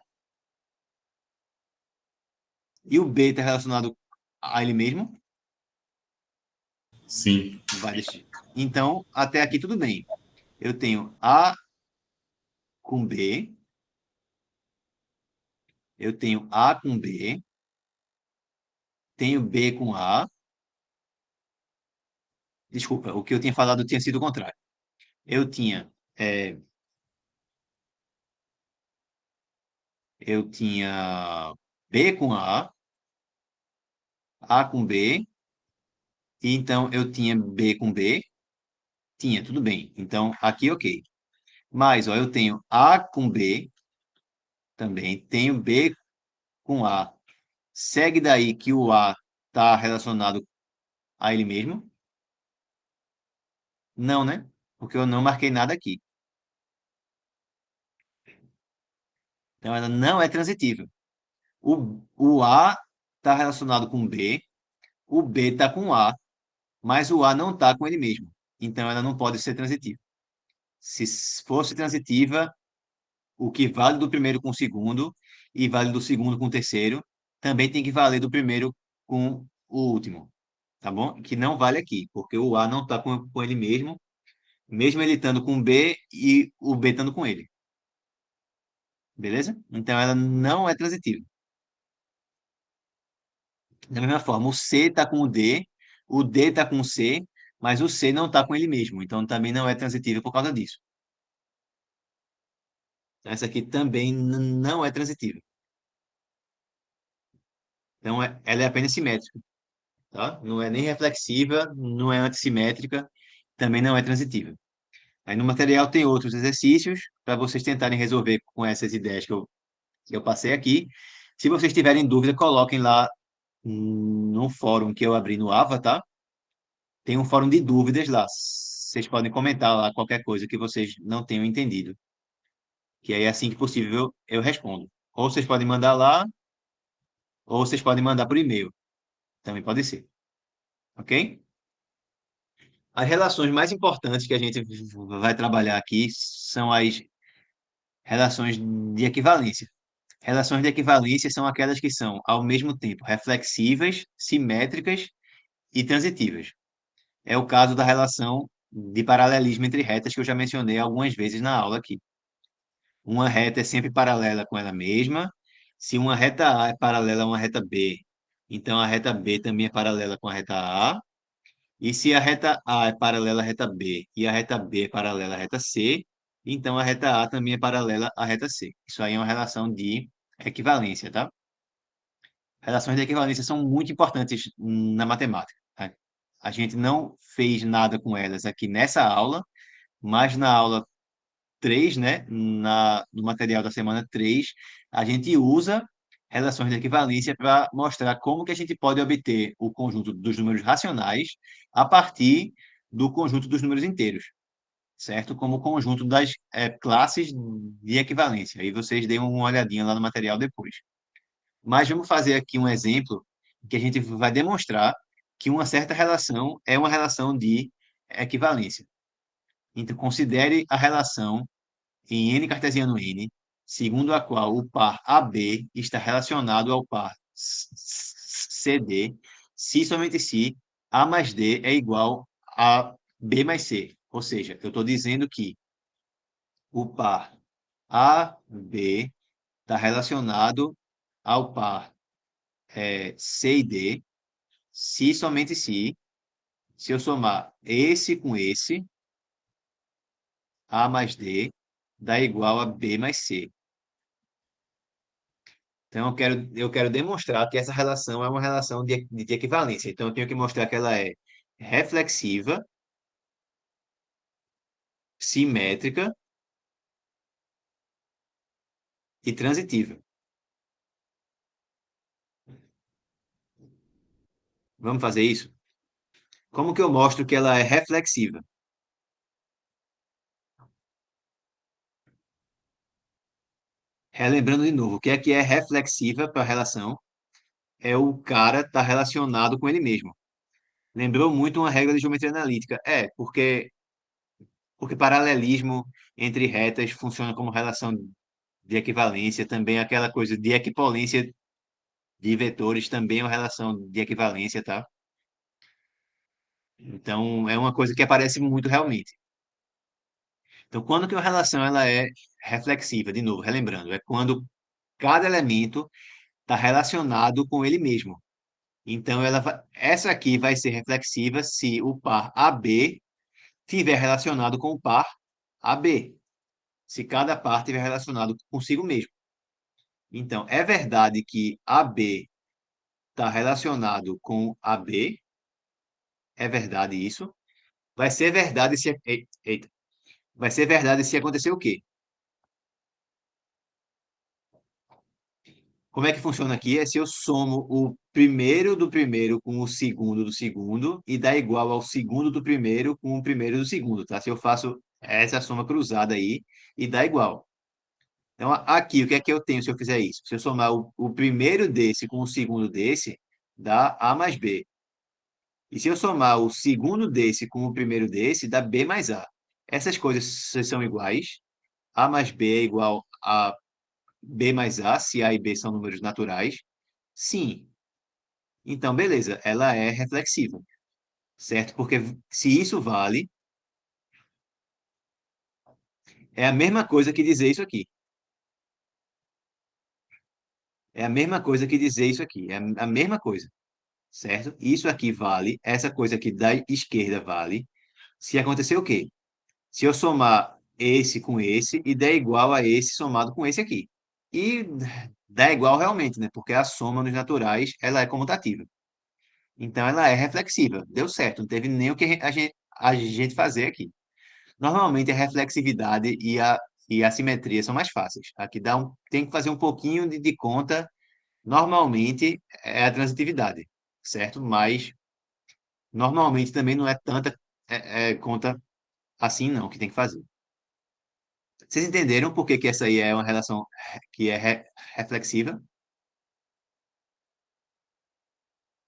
E o B está relacionado a ele mesmo? Sim. Então, até aqui tudo bem. Eu tenho A com B, eu tenho A com B, tenho B com A. Desculpa, o que eu tinha falado tinha sido o contrário. Eu tinha, é, eu tinha B com A com B, e então eu tinha B com B, tinha, tudo bem. Então, aqui ok. Mas, ó, eu tenho A com B, também, tenho B com A. Segue daí que o A está relacionado a ele mesmo? Não, né? Porque eu não marquei nada aqui. Então, ela não é transitiva. O A está relacionado com o B está com o A, mas o A não está com ele mesmo. Então, ela não pode ser transitiva. Se fosse transitiva, o que vale do primeiro com o segundo e vale do segundo com o terceiro, também tem que valer do primeiro com o último, tá bom? Que não vale aqui, porque o A não está com ele mesmo ele estando com o B e o B estando com ele. Beleza? Então, ela não é transitiva. Da mesma forma, o C está com o D está com o C, mas o C não está com ele mesmo. Então, também não é transitiva por causa disso. Essa aqui também não é transitiva. Então, ela é apenas simétrica, tá? Não é nem reflexiva, não é antissimétrica, também não é transitiva. Aí no material tem outros exercícios para vocês tentarem resolver com essas ideias que eu passei aqui. Se vocês tiverem dúvida, coloquem lá no fórum que eu abri no Avatar. Tem um fórum de dúvidas lá. Vocês podem comentar lá qualquer coisa que vocês não tenham entendido. Que aí, assim que possível, eu respondo. Ou vocês podem mandar lá, ou vocês podem mandar por e-mail. Também pode ser. Ok? As relações mais importantes que a gente vai trabalhar aqui são as relações de equivalência. Relações de equivalência são aquelas que são, ao mesmo tempo, reflexivas, simétricas e transitivas. É o caso da relação de paralelismo entre retas que eu já mencionei algumas vezes na aula aqui. Uma reta é sempre paralela com ela mesma. Se uma reta A é paralela a uma reta B, então a reta B também é paralela com a reta A. E se a reta A é paralela à reta B e a reta B é paralela à reta C, então a reta A também é paralela à reta C. Isso aí é uma relação de equivalência, tá? Relações de equivalência são muito importantes na matemática, tá? A gente não fez nada com elas aqui nessa aula, mas na aula 3, né, no material da semana 3, a gente usa relações de equivalência para mostrar como que a gente pode obter o conjunto dos números racionais a partir do conjunto dos números inteiros, certo? Como conjunto das classes de equivalência. Aí vocês deem uma olhadinha lá no material depois. Mas vamos fazer aqui um exemplo que a gente vai demonstrar que uma certa relação é uma relação de equivalência. Então, considere a relação em n cartesiano n, segundo a qual o par AB está relacionado ao par CD, se somente se A mais D é igual a B mais C. Ou seja, eu estou dizendo que o par AB está relacionado ao par C e D, se somente se eu somar esse com esse, A mais D dá igual a B mais C. Então, eu quero demonstrar que essa relação é uma relação de equivalência. Então, eu tenho que mostrar que ela é reflexiva, simétrica e transitiva. Vamos fazer isso? Como que eu mostro que ela é reflexiva? Relembrando de novo, o que é reflexiva para a relação? É o cara estar relacionado com ele mesmo. Lembrou muito uma regra de geometria analítica. Porque paralelismo entre retas funciona como relação de equivalência, também aquela coisa de equipolência de vetores também é uma relação de equivalência, tá? Então, é uma coisa que aparece muito realmente. Então, quando que uma relação ela é reflexiva? De novo, relembrando, é quando cada elemento está relacionado com ele mesmo. Então, essa aqui vai ser reflexiva se o par AB tiver relacionado com o par AB, se cada par tiver relacionado consigo mesmo. Então, é verdade que AB está relacionado com AB, é verdade isso. Vai ser verdade se. Eita, vai ser verdade se acontecer o quê? Como é que funciona aqui? É se eu somo o primeiro do primeiro com o segundo do segundo e dá igual ao segundo do primeiro com o primeiro do segundo, tá? Se eu faço essa soma cruzada aí e dá igual. Então, aqui, o que é que eu tenho se eu fizer isso? Se eu somar o primeiro desse com o segundo desse, dá A mais B. E se eu somar o segundo desse com o primeiro desse, dá B mais A. Essas coisas são iguais. A mais B é igual a B mais A, se A e B são números naturais. Sim. Então, beleza, ela é reflexiva, certo? Porque se isso vale, é a mesma coisa que dizer isso aqui. É a mesma coisa que dizer isso aqui. É a mesma coisa, certo? Isso aqui vale, essa coisa aqui da esquerda vale. Se acontecer o quê? Se eu somar esse com esse e der igual a esse somado com esse aqui. E dá igual realmente, né? Porque a soma nos naturais, ela é comutativa. Então, ela é reflexiva. Deu certo, não teve nem o que a gente fazer aqui. Normalmente, a reflexividade e a simetria são mais fáceis. Aqui tem que fazer um pouquinho de conta. Normalmente, é a transitividade, certo? Mas, normalmente, também não é tanta conta assim, não, que tem que fazer. Vocês entenderam por que que essa aí é uma relação que é reflexiva?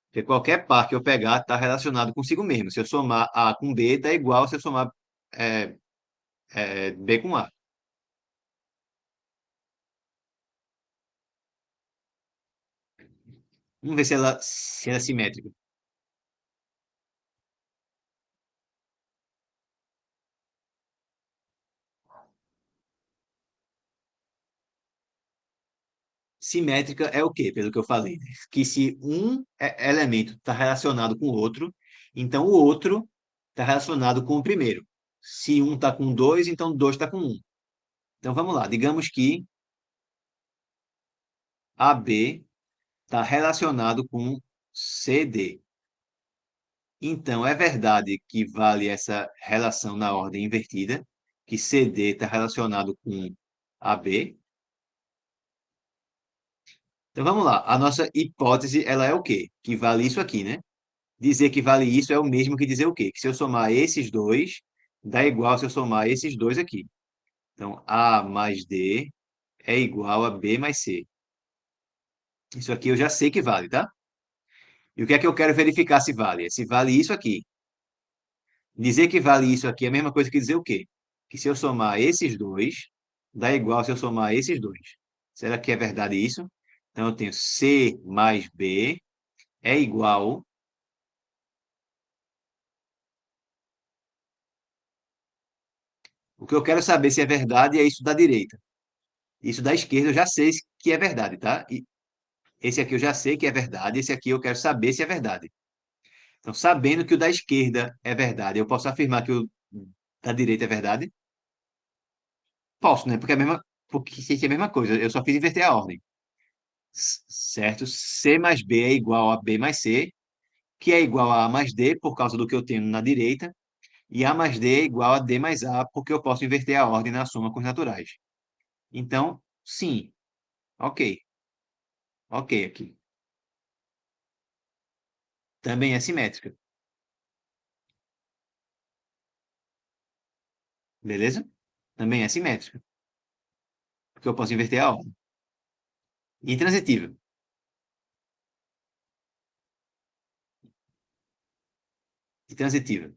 Porque qualquer par que eu pegar está relacionado consigo mesmo. Se eu somar A com B, dá igual se eu somar é, B com A. Vamos ver se ela é simétrica. Simétrica é o quê? Pelo que eu falei, né? Que se um elemento está relacionado com o outro, então o outro está relacionado com o primeiro. Se um está com dois, então dois está com um. Então vamos lá. Digamos que AB está relacionado com CD. Então, é verdade que vale essa relação na ordem invertida, que CD está relacionado com AB. Então, vamos lá. A nossa hipótese, ela é o quê? Que vale isso aqui, né? Dizer que vale isso é o mesmo que dizer o quê? Que se eu somar esses dois, dá igual se eu somar esses dois aqui. Então, A mais D é igual a B mais C. Isso aqui eu já sei que vale, tá? E o que é que eu quero verificar se vale? É se vale isso aqui. Dizer que vale isso aqui é a mesma coisa que dizer o quê? Que se eu somar esses dois, dá igual se eu somar esses dois. Será que é verdade isso? Então, eu tenho C mais B é igual. O que eu quero saber se é verdade é isso da direita. Isso da esquerda eu já sei que é verdade, tá? Esse aqui eu já sei que é verdade, esse aqui eu quero saber se é verdade. Então, sabendo que o da esquerda é verdade, eu posso afirmar que o da direita é verdade? Posso, né? Porque é a mesma coisa, eu só fiz inverter a ordem. Certo? C mais B é igual a B mais C, que é igual a mais D por causa do que eu tenho na direita, e A mais D é igual a D mais A, porque eu posso inverter a ordem na soma com os naturais. Então, sim, ok, ok aqui. Também é simétrica, beleza? Também é simétrica, porque eu posso inverter a ordem. Intransitiva. Intransitiva.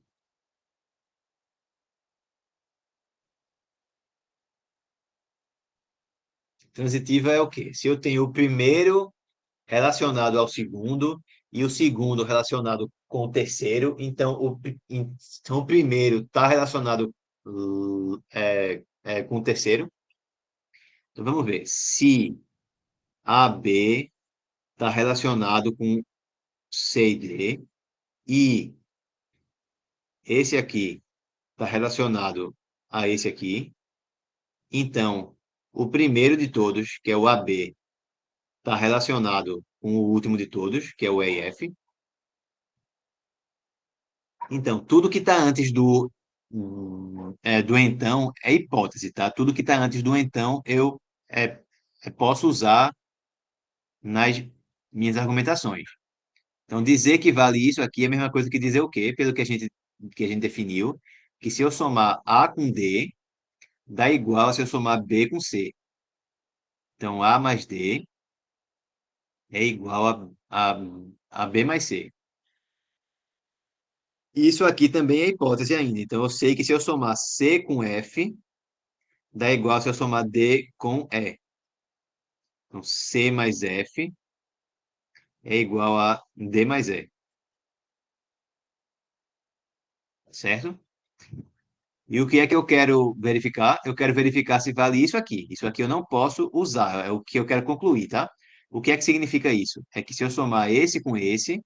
Transitiva é o quê? Se eu tenho o primeiro relacionado ao segundo e o segundo relacionado com o terceiro, então o primeiro está relacionado com o terceiro. Então vamos ver. Se AB está relacionado com C e D e esse aqui está relacionado a esse aqui, então o primeiro de todos, que é o AB, está relacionado com o último de todos, que é o EF. Então, tudo que está antes do então é hipótese, tá? Tudo que está antes do então é, posso usar nas minhas argumentações. Então, dizer que vale isso aqui é a mesma coisa que dizer o quê? Pelo que a gente definiu, que se eu somar A com D, dá igual a se eu somar B com C. Então, A mais D é igual a B mais C. Isso aqui também é hipótese ainda. Então, eu sei que se eu somar C com F, dá igual se eu somar D com E. Então, C mais F é igual a D mais E, certo? E o que é que eu quero verificar? Eu quero verificar se vale isso aqui. Isso aqui eu não posso usar, é o que eu quero concluir, tá? O que é que significa isso? É que se eu somar esse com esse,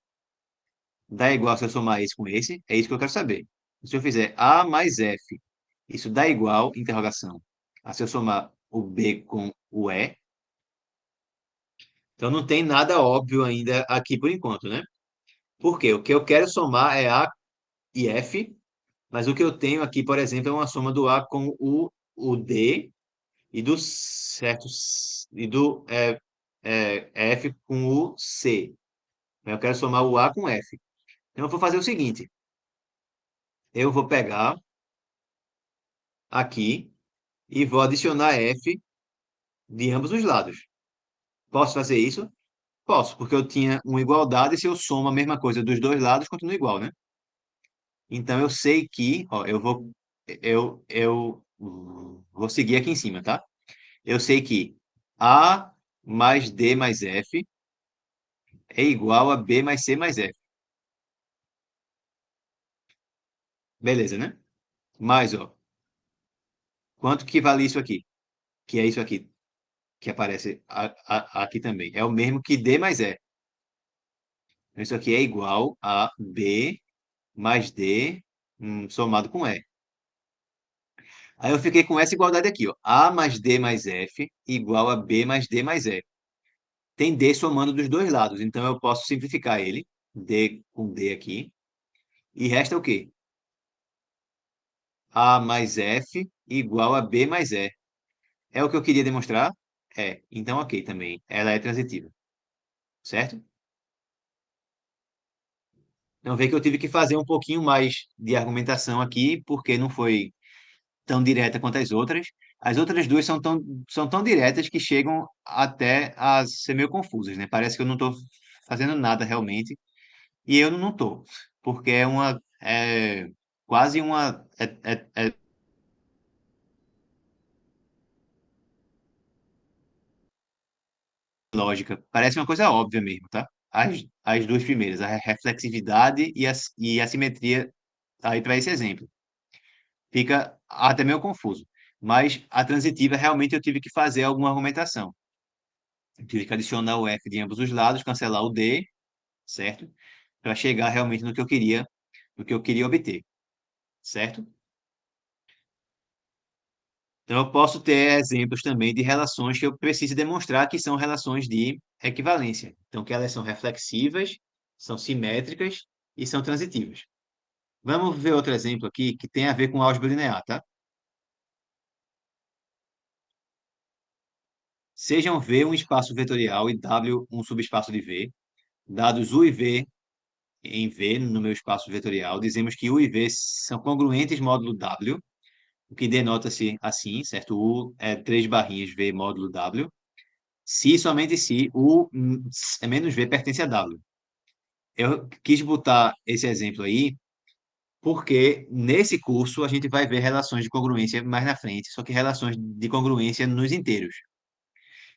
dá igual se eu somar esse com esse, é isso que eu quero saber. Se eu fizer A mais F, isso dá igual, interrogação, a se eu somar o B com o E. Então não tem nada óbvio ainda aqui por enquanto, né? Por quê? O que eu quero somar é A e F, mas o que eu tenho aqui, por exemplo, é uma soma do A com o D e do certo e do F com o C. Eu quero somar o A com o F. Então eu vou fazer o seguinte: eu vou pegar aqui e vou adicionar F de ambos os lados. Posso fazer isso? Posso, porque eu tinha uma igualdade e se eu somo a mesma coisa dos dois lados, continua igual, né? Então eu sei que, ó, eu vou seguir aqui em cima, tá? Eu sei que A mais D mais F é igual a B mais C mais F. Beleza, né? Mas, ó, quanto que vale isso aqui? Que é isso aqui, que aparece aqui também. É o mesmo que D mais E. Então, isso aqui é igual a B mais D somado com E. Aí eu fiquei com essa igualdade aqui, ó. A mais D mais F igual a B mais D mais E. Tem D somando dos dois lados, então eu posso simplificar ele. D com D aqui. E resta o quê? A mais F igual a B mais E. É o que eu queria demonstrar? É. Então, ok, também. Ela é transitiva. Certo? Então, vê que eu tive que fazer um pouquinho mais de argumentação aqui, porque não foi tão direta quanto as outras. As outras duas são tão diretas que chegam até a ser meio confusas, né? Parece que eu não estou fazendo nada realmente, e eu não estou, porque quase uma lógica. Parece uma coisa óbvia mesmo, tá? As duas primeiras, a reflexividade e a simetria, tá aí para esse exemplo. Fica até meio confuso. Mas a transitiva, realmente, eu tive que fazer alguma argumentação. Eu tive que adicionar o F de ambos os lados, cancelar o D, certo? Para chegar realmente no que eu queria obter, certo? Então, eu posso ter exemplos também de relações que eu preciso demonstrar que são relações de equivalência. Então, que elas são reflexivas, são simétricas e são transitivas. Vamos ver outro exemplo aqui que tem a ver com álgebra linear, tá? Sejam V um espaço vetorial e W um subespaço de V. Dados U e V em V no meu espaço vetorial, dizemos que U e V são congruentes módulo W, o que denota-se assim, certo? U é 3 barrinhas V módulo W. Se somente se U é menos V pertence a W. Eu quis botar esse exemplo aí porque nesse curso a gente vai ver relações de congruência mais na frente, só que relações de congruência nos inteiros.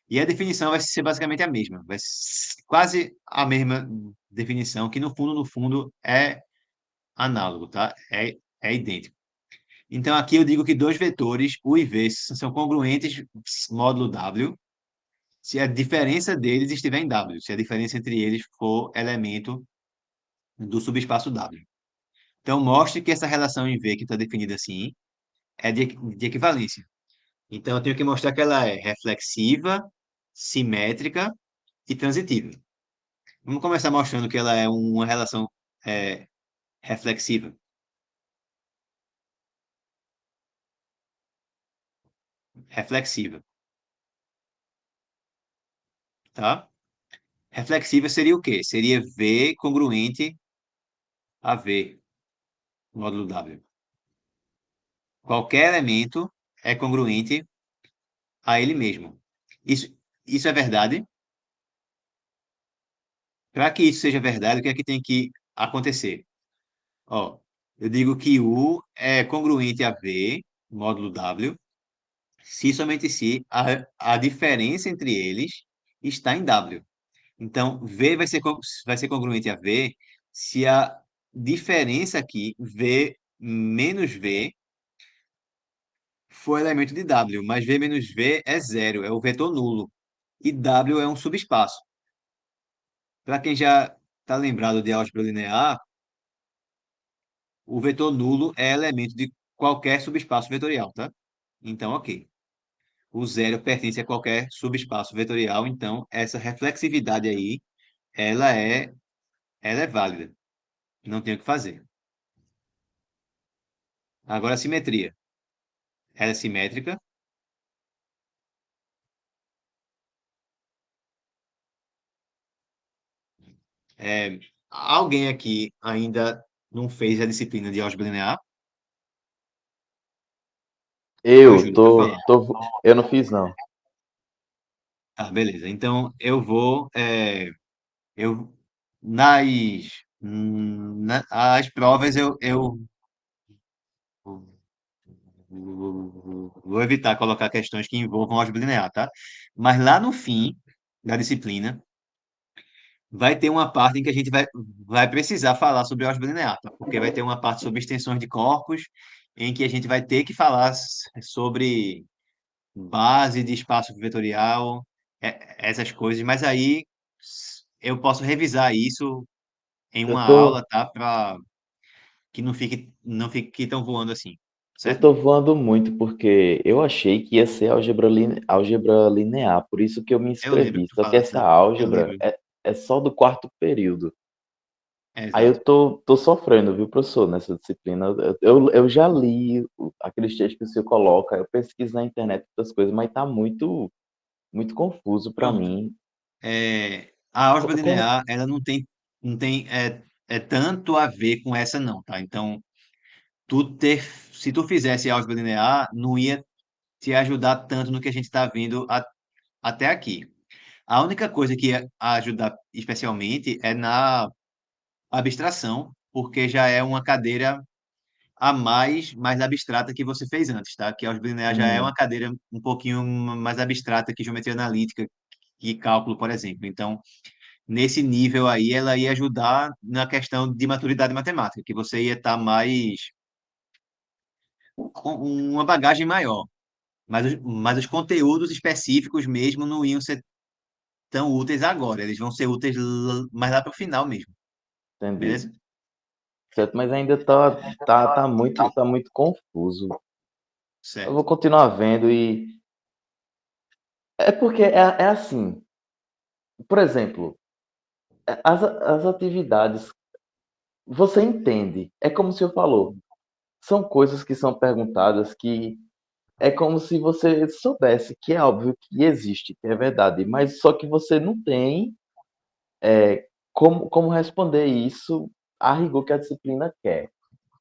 E a definição vai ser basicamente a mesma, vai ser quase a mesma definição, que no fundo, é análogo, tá? É idêntico. Então aqui eu digo que dois vetores, U e V, são congruentes módulo W, se a diferença deles estiver em W, se a diferença entre eles for elemento do subespaço W. Então, mostre que essa relação em V, que está definida assim, é de equivalência. Então, eu tenho que mostrar que ela é reflexiva, simétrica e transitiva. Vamos começar mostrando que ela é uma relação é, reflexiva. Reflexiva, tá? Reflexiva seria o quê? Seria V congruente a V, módulo W. Qualquer elemento é congruente a ele mesmo. Isso é verdade? Para que isso seja verdade, o que é que tem que acontecer? Ó, eu digo que U é congruente a V, módulo W, se e somente se a diferença entre eles está em W. Então, V vai ser congruente a V se a diferença aqui, V menos V, for elemento de W, mas V menos V é zero, é o vetor nulo. E W é um subespaço. Para quem já está lembrado de álgebra linear, o vetor nulo é elemento de qualquer subespaço vetorial, tá? Então, ok. O zero pertence a qualquer subespaço vetorial, então essa reflexividade aí, ela é, ela é válida. Não tem o que fazer. Agora, a simetria. Ela é simétrica. É, alguém aqui ainda não fez a disciplina de álgebra linear? Oi, Eu Júlio, pode falar. eu não fiz não. Tá, beleza. Então, eu vou, eu, nas, as provas, eu vou evitar colocar questões que envolvam álgebra linear, tá? Mas lá no fim da disciplina, vai ter uma parte em que a gente vai precisar falar sobre álgebra linear, tá? Porque vai ter uma parte sobre extensões de corpos, em que a gente vai ter que falar sobre base de espaço vetorial, essas coisas, mas aí eu posso revisar isso em Eu uma aula, tô tá? Para que não fique tão voando assim, eu certo? tô voando muito porque eu achei que ia ser álgebra linear, por isso que eu me Eu lembro que inscrevi. tu Só que essa falasse, eu álgebra lembro, é só do quarto período. Aí exato. eu tô sofrendo, viu, professor, nessa disciplina. Eu já li aqueles textos que o senhor coloca, eu pesquiso na internet outras coisas, mas tá muito confuso para Pronto. mim. A álgebra Como, linear, ela não tem tanto a ver com essa não, tá? Então, se tu fizesse álgebra linear, não ia te ajudar tanto no que a gente está vendo até aqui. A única coisa que ia ajudar especialmente é na abstração, porque já é uma cadeira a mais abstrata que você fez antes, tá? Que a álgebra linear já é uma hum, cadeira um pouquinho mais abstrata que geometria analítica e cálculo, por exemplo. Então, nesse nível aí, ela ia ajudar na questão de maturidade matemática, que você ia estar mais com uma bagagem maior, mas os conteúdos específicos mesmo não iam ser tão úteis agora, eles vão ser úteis mais lá para o final mesmo, Entendi. beleza? Certo, mas ainda tá muito confuso. Eu vou Certo. continuar vendo e é porque é assim, por exemplo, as atividades, você entende, é como se eu falou, são coisas que são perguntadas que é como se você soubesse que é óbvio que existe, que é verdade, mas só que você não tem como responder isso a rigor que a disciplina quer.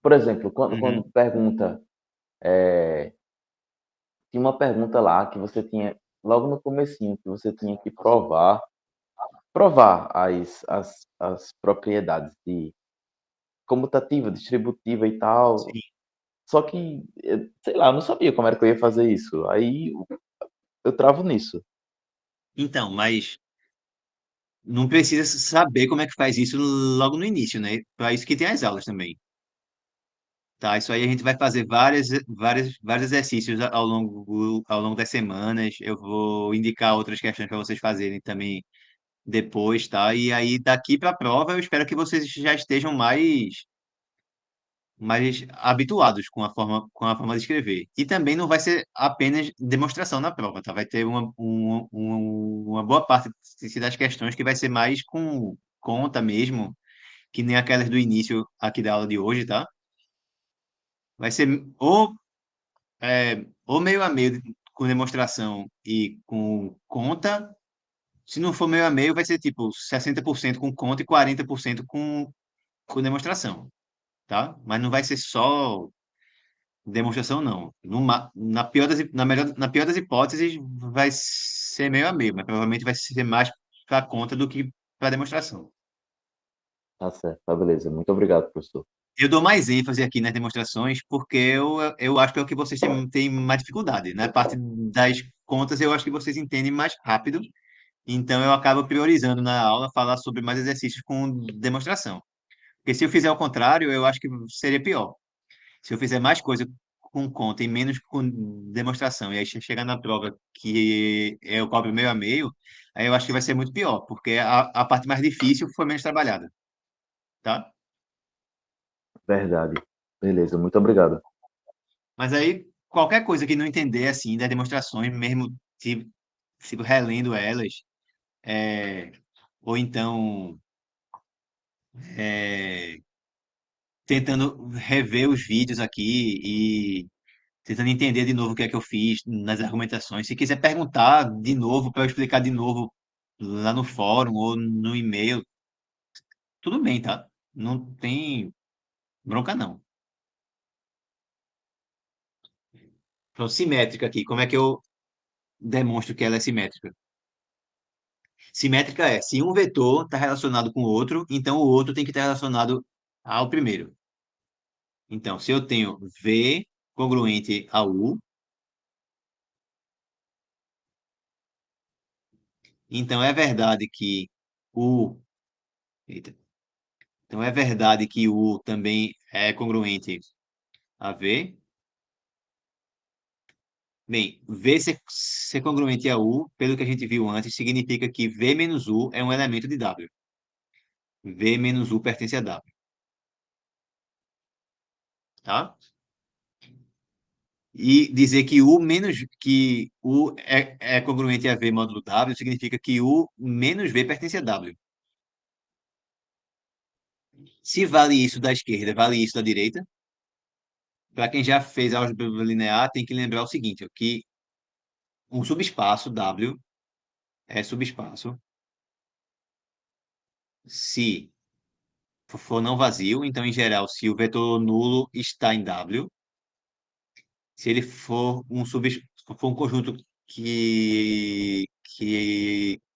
Por exemplo, quando Uhum. pergunta, tinha uma pergunta lá que você tinha, logo no comecinho, que você tinha que provar as propriedades de comutativa, distributiva e tal. Sim. Só que, sei lá, eu não sabia como era que eu ia fazer isso. Aí eu travo nisso. Então, mas não precisa saber como é que faz isso logo no início, né? Para isso que tem as aulas também. Tá, isso aí a gente vai fazer vários exercícios ao longo das semanas. Eu vou indicar outras questões para vocês fazerem também depois, tá? E aí, daqui para a prova, eu espero que vocês já estejam mais habituados com a forma de escrever. E também não vai ser apenas demonstração na prova, tá? Vai ter uma boa parte das questões que vai ser mais com conta mesmo, que nem aquelas do início aqui da aula de hoje, tá? Vai ser ou meio a meio com demonstração e com conta. Se não for meio a meio, vai ser tipo 60% com conta e 40% com demonstração, tá? Mas não vai ser só demonstração, não. Na pior das hipóteses, vai ser meio a meio, mas provavelmente vai ser mais para conta do que para demonstração. Tá certo, tá beleza. Muito obrigado, professor. Eu dou mais ênfase aqui nas demonstrações porque eu acho que é o que vocês têm mais dificuldade. Na parte das contas, eu acho que vocês entendem mais rápido, então eu acabo priorizando na aula falar sobre mais exercícios com demonstração. Porque se eu fizer o contrário, eu acho que seria pior. Se eu fizer mais coisa com conta e menos com demonstração, e aí chegar na prova que eu cobro meio a meio, aí eu acho que vai ser muito pior, porque a parte mais difícil foi menos trabalhada, tá? Verdade. Beleza, muito obrigado. Mas aí, qualquer coisa que não entender, assim, das demonstrações, mesmo se, se relendo elas, é, ou então é, tentando rever os vídeos aqui e tentando entender de novo o que é que eu fiz nas argumentações. Se quiser perguntar de novo, para eu explicar de novo lá no fórum ou no e-mail, tudo bem, tá? Não tem bronca, não. Então, simétrica aqui, como é que eu demonstro que ela é simétrica? Simétrica é, se um vetor está relacionado com o outro, então o outro tem que estar relacionado ao primeiro. Então, se eu tenho V congruente a U, então é verdade que U, eita, então é verdade que U também é congruente a V. Bem, V ser congruente a U, pelo que a gente viu antes, significa que V menos U é um elemento de W. V menos U pertence a W, tá? E dizer que U é congruente a V módulo W significa que U menos V pertence a W. Se vale isso da esquerda, vale isso da direita. Para quem já fez álgebra linear, tem que lembrar o seguinte, ó, que um subespaço W é subespaço se for não vazio, então, em geral, se o vetor nulo está em W, se ele for for um conjunto que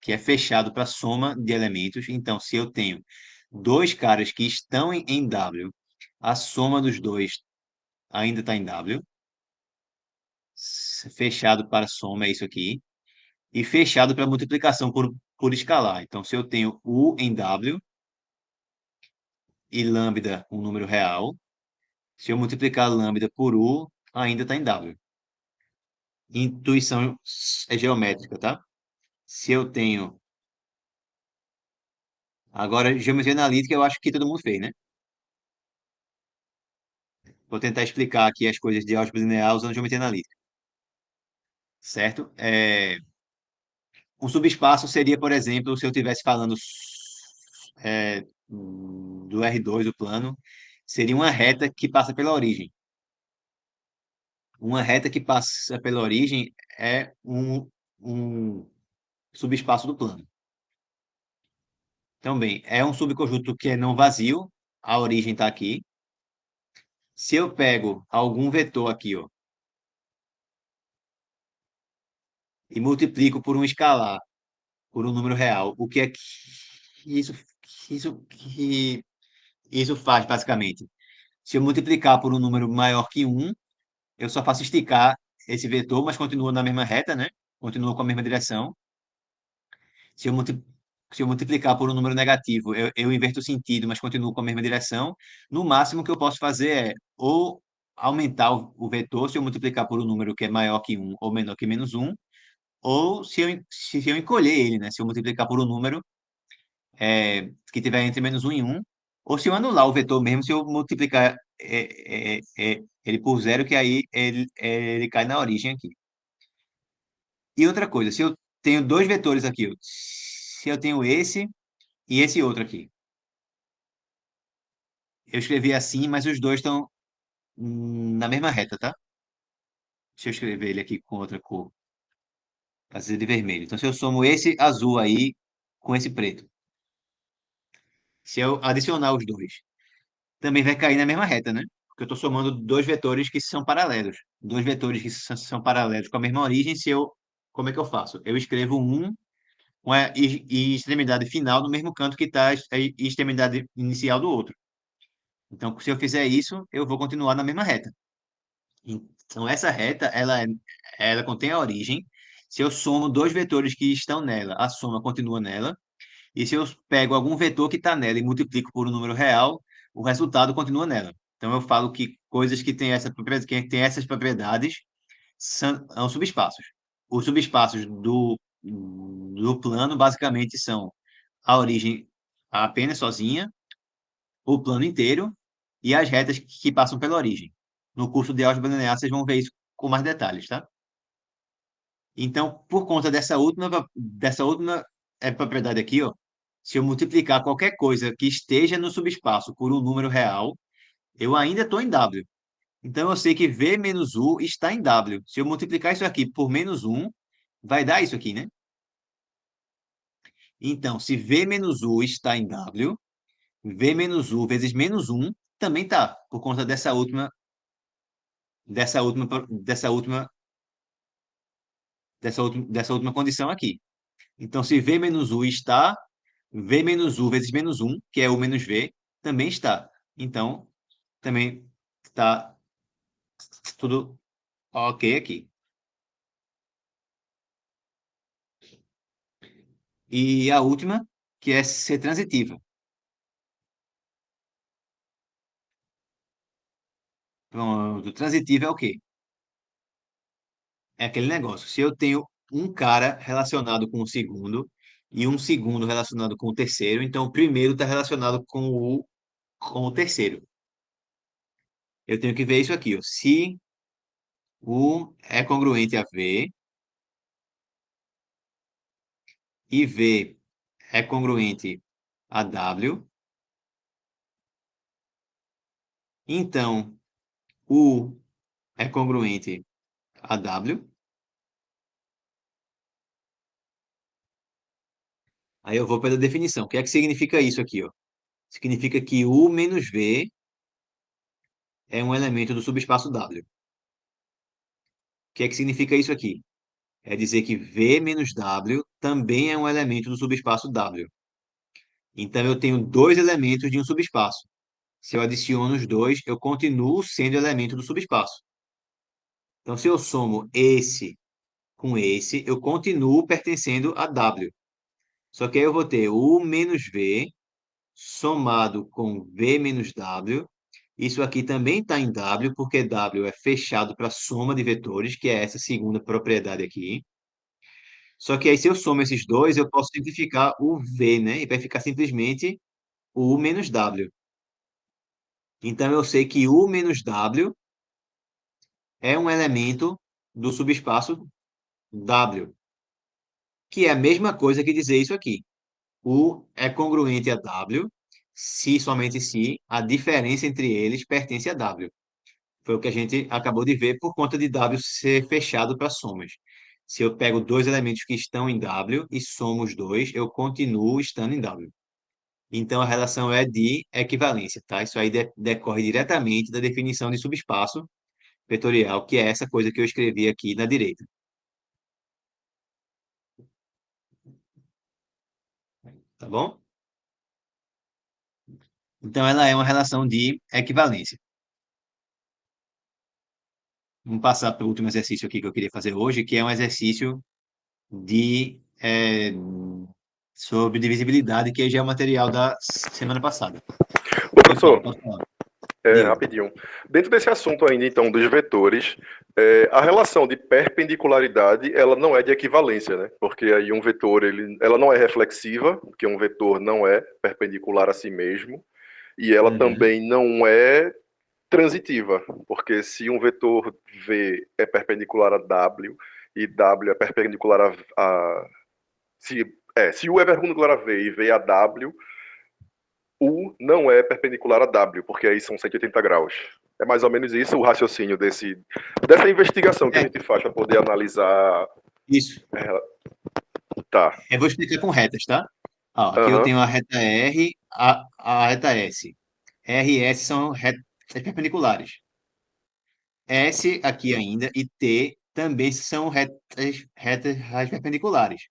é fechado para soma de elementos, então, se eu tenho dois caras que estão em W, a soma dos dois ainda está em W, fechado para soma é isso aqui, e fechado para multiplicação por escalar. Então, se eu tenho U em W e lambda um número real, se eu multiplicar lambda por U, ainda está em W. Intuição é geométrica, tá? Se eu tenho Agora, geometria analítica, eu acho que todo mundo fez, né? Vou tentar explicar aqui as coisas de álgebra linear usando geometria analítica, certo? Um subespaço seria, por exemplo, se eu estivesse falando do R2, o plano, seria uma reta que passa pela origem. Uma reta que passa pela origem é um subespaço do plano. Também é um subconjunto que é não vazio, a origem está aqui. Se eu pego algum vetor aqui, ó, e multiplico por um escalar, por um número real, o que é que que isso faz, basicamente? Se eu multiplicar por um número maior que um, eu só faço esticar esse vetor, mas continua na mesma reta, né? Continua com a mesma direção. Se eu, multi- Se eu multiplicar por um número negativo, eu inverto o sentido, mas continuo com a mesma direção. No máximo, o que eu posso fazer é ou aumentar o vetor, se eu multiplicar por um número que é maior que um ou menor que menos um, ou se eu encolher ele, né? Se eu multiplicar por um número que tiver entre menos um e um, ou se eu anular o vetor mesmo, se eu multiplicar ele por zero, que aí ele cai na origem aqui. E outra coisa, se eu tenho dois vetores aqui, ó, se eu tenho esse e esse outro aqui, eu escrevi assim, mas os dois estão na mesma reta, tá? Deixa eu escrever ele aqui com outra cor, fazer de vermelho. Então, se eu somo esse azul aí com esse preto, se eu adicionar os dois, também vai cair na mesma reta, né? Porque eu estou somando dois vetores que são paralelos. Dois vetores que são paralelos com a mesma origem, como é que eu faço? Eu escrevo um com a extremidade final no mesmo canto que está a extremidade inicial do outro. Então, se eu fizer isso, eu vou continuar na mesma reta. Então, essa reta, ela contém a origem. Se eu somo dois vetores que estão nela, a soma continua nela. E se eu pego algum vetor que está nela e multiplico por um número real, o resultado continua nela. Então, eu falo que coisas que têm essas propriedades são subespaços. Os subespaços do plano, basicamente, são a origem apenas sozinha, o plano inteiro e as retas que passam pela origem. No curso de álgebra linear, vocês vão ver isso com mais detalhes, tá? Então, por conta dessa última propriedade aqui, ó, se eu multiplicar qualquer coisa que esteja no subespaço por um número real, eu ainda estou em W. Então, eu sei que V menos U está em W. Se eu multiplicar isso aqui por menos um, vai dar isso aqui, né? Então, se V menos U está em W, V menos U vezes menos um também está, por conta dessa última condição aqui. Então, se V menos U está, V menos U vezes menos um, que é U menos V, também está. Então, também está tudo ok aqui. E a última, que é ser transitiva. Pronto, transitiva é o quê? É aquele negócio. Se eu tenho um cara relacionado com o segundo e um segundo relacionado com o terceiro, então o primeiro está relacionado com o terceiro. Eu tenho que ver isso aqui, ó. Se U é congruente a V e V é congruente a W, então U é congruente a W. Aí eu vou pela definição. O que é que significa isso aqui, ó? Significa que U menos V é um elemento do subespaço W. O que é que significa isso aqui? É dizer que V menos W também é um elemento do subespaço W. Então eu tenho dois elementos de um subespaço. Se eu adiciono os dois, eu continuo sendo elemento do subespaço. Então, se eu somo esse com esse, eu continuo pertencendo a W. Só que aí eu vou ter U menos V somado com V menos W. Isso aqui também está em W, porque W é fechado para soma de vetores, que é essa segunda propriedade aqui. Só que aí, se eu somo esses dois, eu posso simplificar o V, né? E vai ficar simplesmente o U menos W. Então, eu sei que U menos W é um elemento do subespaço W, que é a mesma coisa que dizer isso aqui. U é congruente a W se, somente se, a diferença entre eles pertence a W. Foi o que a gente acabou de ver por conta de W ser fechado para somas. Se eu pego dois elementos que estão em W e somo os dois, eu continuo estando em W. Então, a relação é de equivalência, tá? Isso aí decorre diretamente da definição de subespaço vetorial, que é essa coisa que eu escrevi aqui na direita, tá bom? Então, ela é uma relação de equivalência. Vamos passar para o último exercício aqui que eu queria fazer hoje, que é um exercício de sobre divisibilidade, que já é o material da semana passada. Ô, Oi, Paulo, professor, pode falar. Diga. rapidinho. Dentro desse assunto ainda, então, dos vetores, a relação de perpendicularidade, ela não é de equivalência, né? Porque aí um vetor, ela não é reflexiva, porque um vetor não é perpendicular a si mesmo, e ela Uhum. também não é transitiva, porque se um vetor V é perpendicular a W e W é perpendicular se U é perpendicular a V e V a W, U não é perpendicular a W, porque aí são 180 graus. É mais ou menos isso o raciocínio dessa investigação que a É, gente faz para poder analisar. isso. Tá. Eu vou explicar com retas, tá? Ó, aqui eu Aham. tenho a reta R, a reta S. R e S são retas perpendiculares. S aqui ainda e T também são retas perpendiculares.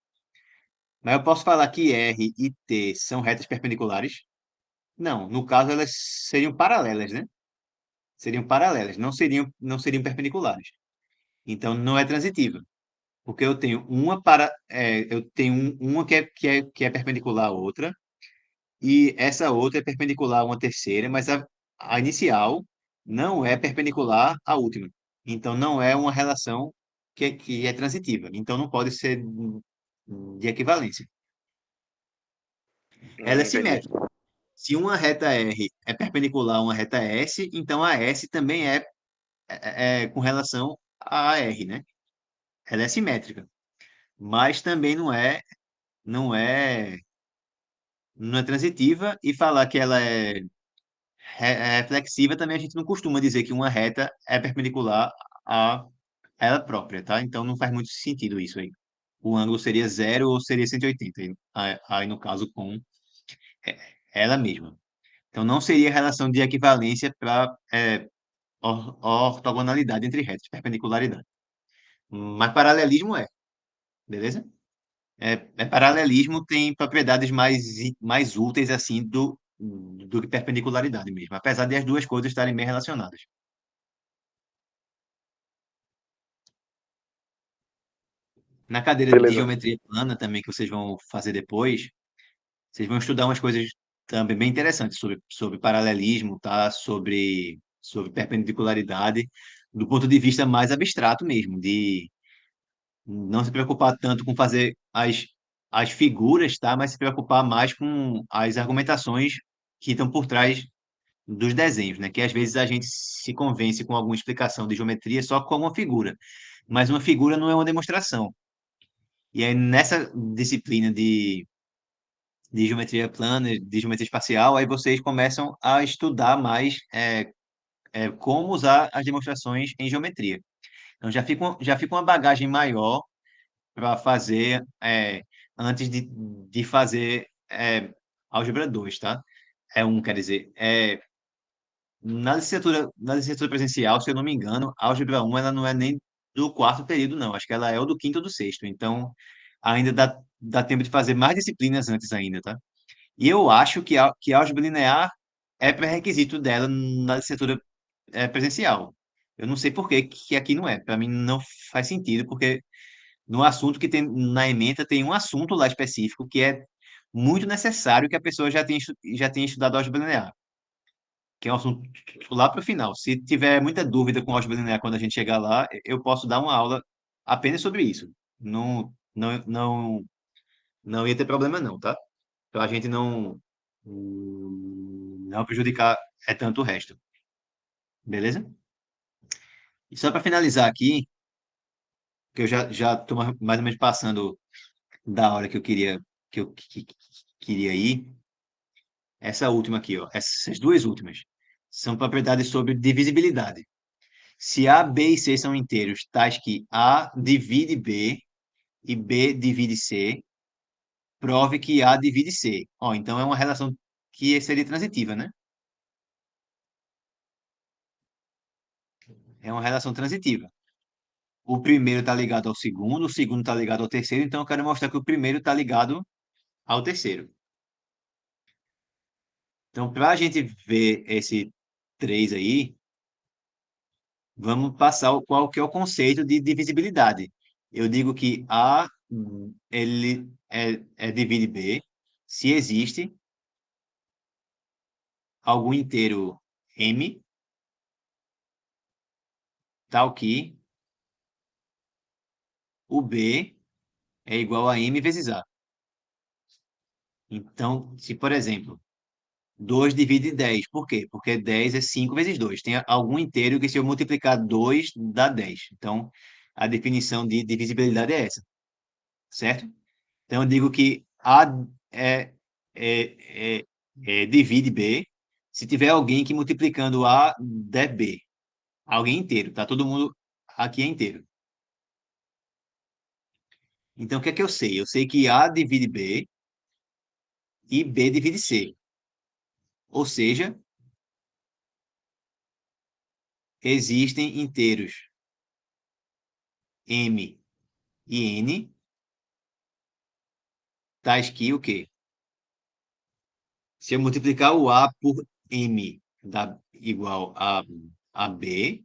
Mas eu posso falar que R e T são retas perpendiculares? Não, no caso elas seriam paralelas, né? Seriam paralelas, não seriam perpendiculares. Então não é transitiva, porque eu tenho uma que é perpendicular à outra e essa outra é perpendicular a uma terceira, mas a inicial não é perpendicular à última. Então não é uma relação que é transitiva. Então não pode ser de equivalência. Ela é Entendi. simétrica. Se uma reta R é perpendicular a uma reta S, então a S também é com relação a R, né? Ela é simétrica, mas também não é transitiva e falar que ela é reflexiva também a gente não costuma dizer que uma reta é perpendicular a ela própria, tá? Então não faz muito sentido isso aí. O ângulo seria zero ou seria 180, aí no caso com é, ela mesma. Então não seria relação de equivalência para ortogonalidade entre retas, perpendicularidade. Mas paralelismo beleza? Paralelismo tem propriedades mais úteis assim do que perpendicularidade mesmo, apesar de as duas coisas estarem bem relacionadas. Na cadeira de Beleza. geometria plana também que vocês vão fazer depois, vocês vão estudar umas coisas também bem interessantes sobre paralelismo, tá? Sobre perpendicularidade, do ponto de vista mais abstrato mesmo, de não se preocupar tanto com fazer as figuras, tá? Mas se preocupar mais com as argumentações que estão por trás dos desenhos, né? Que às vezes a gente se convence com alguma explicação de geometria só com uma figura, mas uma figura não é uma demonstração. E aí nessa disciplina de geometria plana, de geometria espacial, aí vocês começam a estudar mais como usar as demonstrações em geometria. Então já fica uma bagagem maior para fazer antes de fazer álgebra 2, tá? Quer dizer, na licenciatura presencial, se eu não me engano, a álgebra 1 ela não é nem do quarto período, não. Acho que ela é o do quinto ou do sexto. Então, ainda dá tempo de fazer mais disciplinas antes ainda, tá? E eu acho que a álgebra linear é pré-requisito dela na licenciatura presencial. Eu não sei por que que aqui não é. Para mim não faz sentido, porque no assunto que tem na ementa tem um assunto lá específico que é muito necessário que a pessoa já tenha estudado álgebra linear, que é um assunto lá para o final. Se tiver muita dúvida com álgebra linear quando a gente chegar lá, eu posso dar uma aula apenas sobre isso. Não, não ia ter problema não, tá? Então a gente não prejudicar tanto o resto. Beleza? E só para finalizar aqui, que eu já estou mais ou menos passando da hora que eu queria ir. Essa última aqui, ó, essas duas últimas são propriedades sobre divisibilidade. Se A, B e C são inteiros, tais que A divide B e B divide C, prove que A divide C. Ó, então é uma relação que seria transitiva, né? É uma relação transitiva. O primeiro está ligado ao segundo, o segundo está ligado ao terceiro, então eu quero mostrar que o primeiro está ligado ao terceiro. Então, para a gente ver esse 3 aí, vamos passar qual que é o conceito de divisibilidade. Eu digo que A ele divide B se existe algum inteiro M tal que o B é igual a M vezes A. Então, se, por exemplo, 2 divide 10. Por quê? Porque 10 é 5 vezes 2. Tem algum inteiro que, se eu multiplicar 2, dá 10. Então, a definição de divisibilidade é essa, certo? Então, eu digo que A é, é, divide B se tiver alguém que multiplicando A der B. Alguém inteiro, tá? Todo mundo aqui é inteiro. Então, o que é que eu sei? Eu sei que A divide B e B divide C. Ou seja, existem inteiros M e N, tais que o quê? Se eu multiplicar o A por M dá igual a B,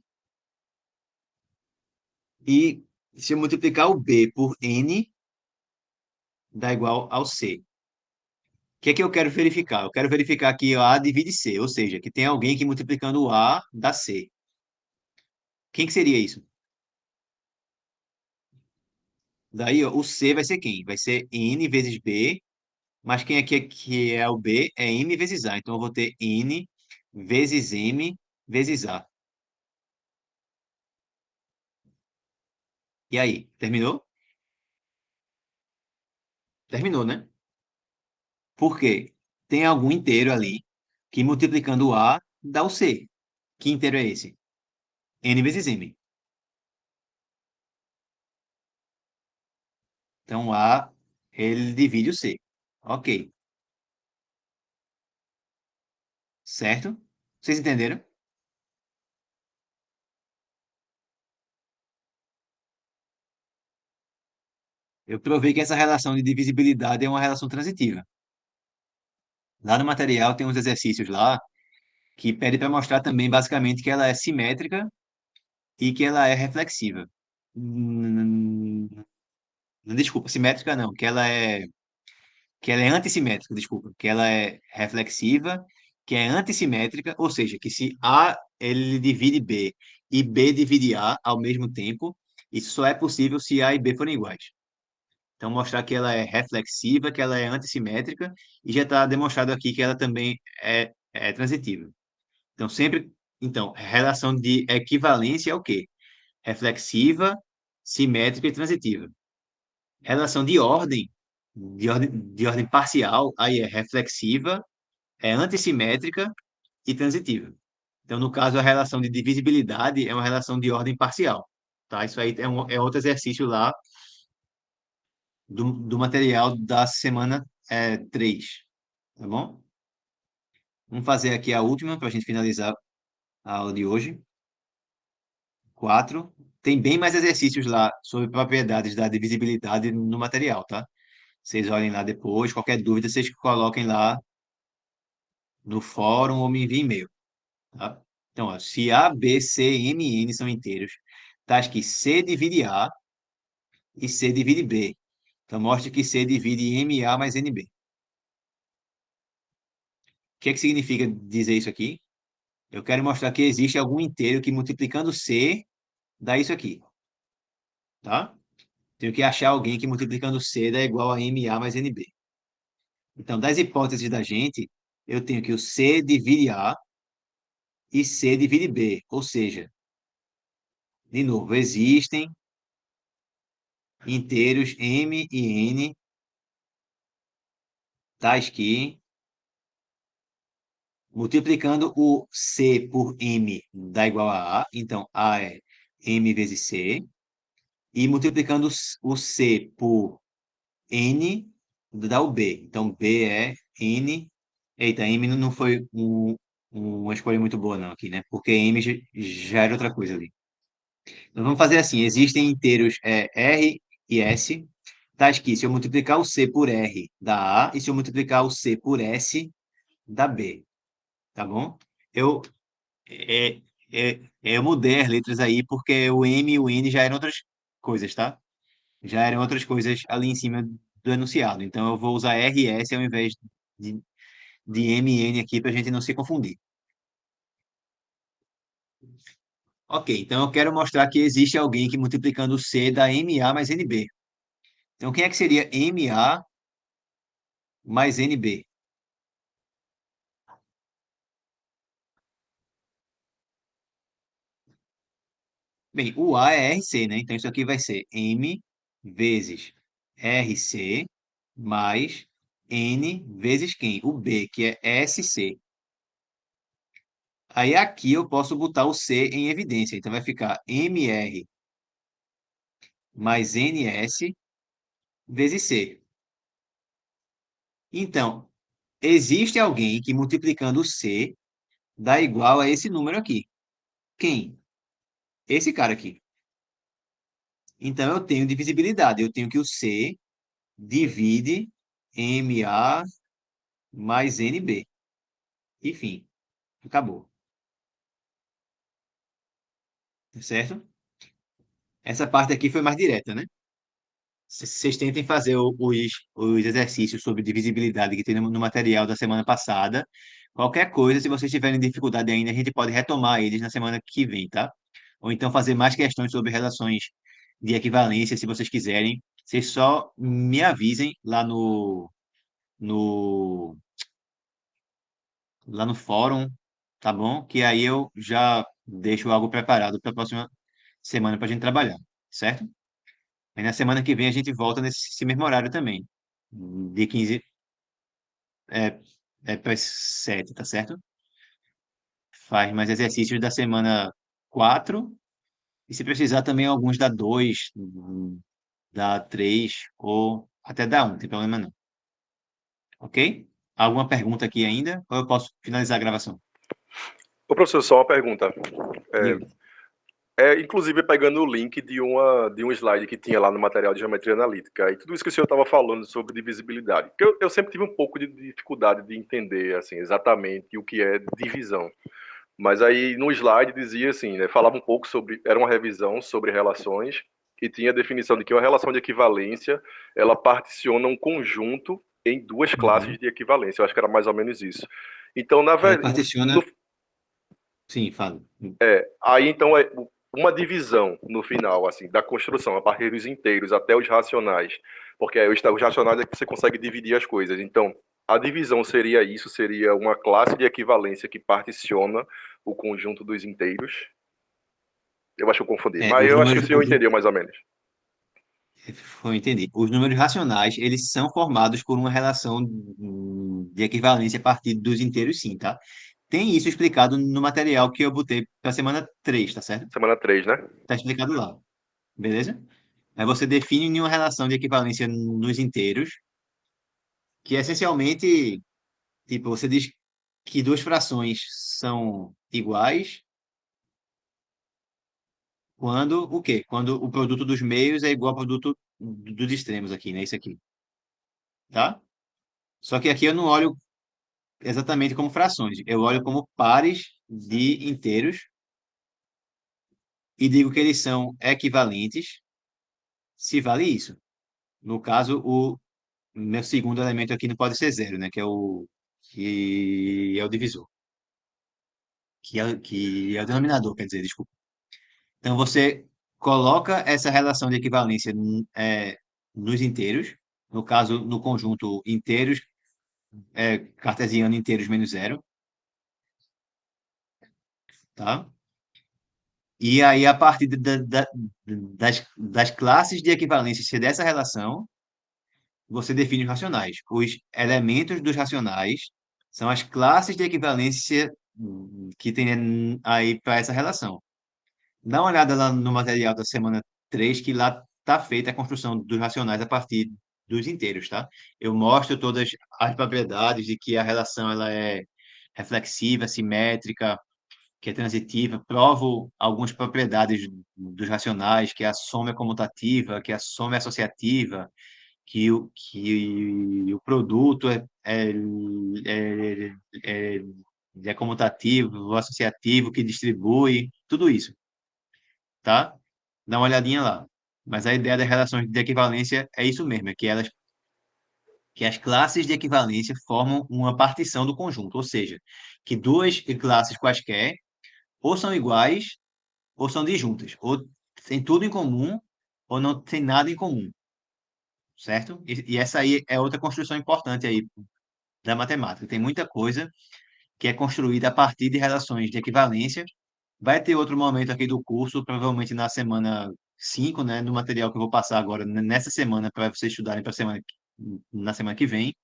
e se eu multiplicar o B por N dá igual ao C. O que é que eu quero verificar? Eu quero verificar que A divide C, ou seja, que tem alguém que multiplicando o A dá C. Quem que seria isso? Daí, ó, o C vai ser quem? Vai ser N vezes B, mas quem aqui que é o B é M vezes A. Então, eu vou ter N vezes M vezes A. E aí, terminou? Terminou, né? Por quê? Tem algum inteiro ali que multiplicando o A dá o C. Que inteiro é esse? N vezes M. Então, A, ele divide o C. Ok. Certo? Vocês entenderam? Eu provei que essa relação de divisibilidade é uma relação transitiva. Lá no material tem uns exercícios lá que pede para mostrar também, basicamente, que ela é simétrica e que ela é reflexiva. Hum, Desculpa, simétrica não, que ela é antissimétrica, desculpa, que ela é reflexiva, que é antissimétrica, ou seja, que se A ele divide B e B divide A ao mesmo tempo, isso só é possível se A e B forem iguais. Então, mostrar que ela é reflexiva, que ela é antissimétrica, e já está demonstrado aqui que ela também é transitiva. Então, relação de equivalência é o quê? Reflexiva, simétrica e transitiva. Relação de ordem parcial, aí é reflexiva, é antissimétrica e transitiva. Então, no caso, a relação de divisibilidade é uma relação de ordem parcial, tá? Isso aí é outro exercício lá do material da semana 3, tá bom? Vamos fazer aqui a última para a gente finalizar a aula de hoje. 4. Tem bem mais exercícios lá sobre propriedades da divisibilidade no material, tá? Vocês olhem lá depois. Qualquer dúvida, vocês coloquem lá no fórum ou me enviem e-mail, tá? Então, ó, se A, B, C, M e N são inteiros, tais que C divide A e C divide B. Então, mostre que C divide MA mais NB. O que é que significa dizer isso aqui? Eu quero mostrar que existe algum inteiro que, multiplicando C, dá isso aqui, tá? Tenho que achar alguém que multiplicando C dá igual a MA mais NB. Então, das hipóteses da gente, eu tenho que o C divide A e C divide B. Ou seja, de novo, existem inteiros M e N, tais que, multiplicando o C por M dá igual a A. Então, A é M vezes C. E multiplicando o C por N dá o B. Então, B é N. Eita, M não foi uma escolha muito boa, não, aqui, né? Porque M já era outra coisa ali. Então, vamos fazer assim: existem inteiros R e S, tais que se eu multiplicar o C por R dá A, e se eu multiplicar o C por S dá B. Tá bom? Eu, é, eu mudei as letras aí porque o M e o N já eram outras coisas, tá? Já eram outras coisas ali em cima do enunciado. Então eu vou usar RS ao invés de, de MN aqui para a gente não se confundir. Ok, então eu quero mostrar que existe alguém que multiplicando C dá MA mais NB. Então quem é que seria MA mais NB? Bem, o A é RC, né? Então isso aqui vai ser M vezes RC mais N vezes quem? O B, que é SC. Aí aqui eu posso botar o C em evidência. Então vai ficar MR mais NS vezes C. Então, existe alguém que multiplicando C dá igual a esse número aqui. Quem? Esse cara aqui. Então eu tenho divisibilidade. Eu tenho que o C divide MA mais NB. Enfim, acabou. Certo? Essa parte aqui foi mais direta, né? Vocês tentem fazer os exercícios sobre divisibilidade que tem no material da semana passada. Qualquer coisa, se vocês tiverem dificuldade ainda, a gente pode retomar eles na semana que vem, tá? Ou então fazer mais questões sobre relações de equivalência, se vocês quiserem. Vocês só me avisem no, lá no fórum, tá bom? Que aí eu já deixo algo preparado para a próxima semana para a gente trabalhar, certo? Aí na semana que vem a gente volta nesse mesmo horário também. De 15 é, para as 7, tá certo? Faz mais exercícios da semana 4. E se precisar também alguns da 2, da 3 ou até da 1, não tem problema não. Ok? Alguma pergunta aqui ainda? Ou eu posso finalizar a gravação? Ô, professor, só uma pergunta. Diga. Inclusive pegando o link de um slide que tinha lá no material de geometria analítica, e tudo isso que o senhor estava falando sobre divisibilidade, porque eu sempre tive um pouco de dificuldade de entender assim exatamente o que é divisão. Mas aí no slide dizia assim, né, falava um pouco sobre, era uma revisão sobre relações e tinha a definição de que uma relação de equivalência, ela particiona um conjunto em duas classes Uhum. de equivalência. Eu acho que era mais ou menos isso. Então, na Ela verdade, particiona. Sim, fala. aí então é uma divisão no final, assim, da construção, a partir dos inteiros até os racionais, porque aí os racionais é que você consegue dividir as coisas. Então, a divisão seria isso, seria uma classe de equivalência que particiona o conjunto dos inteiros. Eu acho que eu confundi, mas Os eu acho que o números, senhor entendeu mais ou menos. foi entendi. Os números racionais, eles são formados por uma relação de equivalência a partir dos inteiros, sim, tá? Tem isso explicado no material que eu botei para semana 3, tá certo? Semana 3, né? Tá explicado lá, beleza? Aí você define uma relação de equivalência nos inteiros, que é essencialmente, tipo, você diz que duas frações são iguais quando o quê? Quando o produto dos meios é igual ao produto dos extremos aqui, né? Isso aqui, tá? Só que aqui eu não olho exatamente como frações, eu olho como pares de inteiros e digo que eles são equivalentes se vale isso. No caso, o meu segundo elemento aqui não pode ser zero, né? Que é o divisor, que é o denominador, quer dizer, desculpa. Então você coloca essa relação de equivalência nos inteiros, no caso, no conjunto inteiros, cartesiano inteiros menos zero, tá? E aí, a partir das classes de equivalência dessa relação, você define os racionais. Os elementos dos racionais são as classes de equivalência que tem aí para essa relação. Dá uma olhada lá no material da semana 3 que lá está feita a construção dos racionais a partir dos inteiros, tá? Eu mostro todas as propriedades de que a relação ela é reflexiva, simétrica, que é transitiva, provo algumas propriedades dos racionais, que a soma é comutativa, que a soma é associativa, que o produto é, é, é comutativo, associativo, que distribui, tudo isso, tá? Dá uma olhadinha lá. Mas a ideia das relações de equivalência é isso mesmo, é que as classes de equivalência formam uma partição do conjunto, ou seja, que duas classes quaisquer ou são iguais ou são disjuntas, ou tem tudo em comum ou não tem nada em comum, certo? E essa aí é outra construção importante aí da matemática. Tem muita coisa que é construída a partir de relações de equivalência. Vai ter outro momento aqui do curso, provavelmente na semana 5, né, no material que eu vou passar agora nessa semana para vocês estudarem para semana na semana que vem.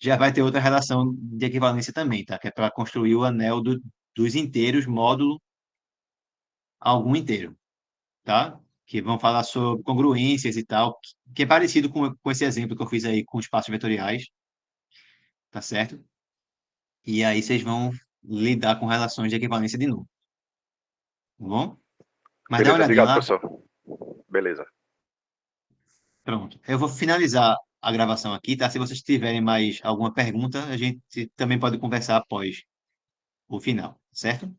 Já vai ter outra relação de equivalência também, tá? Que é para construir o anel dos inteiros módulo algum inteiro, tá? Que vão falar sobre congruências e tal, que é parecido com esse exemplo que eu fiz aí com espaços vetoriais, tá certo? E aí vocês vão lidar com relações de equivalência de novo, tá bom? Mas dá uma Beleza, olhadinha obrigado, lá. professor. Beleza. Pronto. Eu vou finalizar a gravação aqui, tá? Se vocês tiverem mais alguma pergunta, a gente também pode conversar após o final, certo?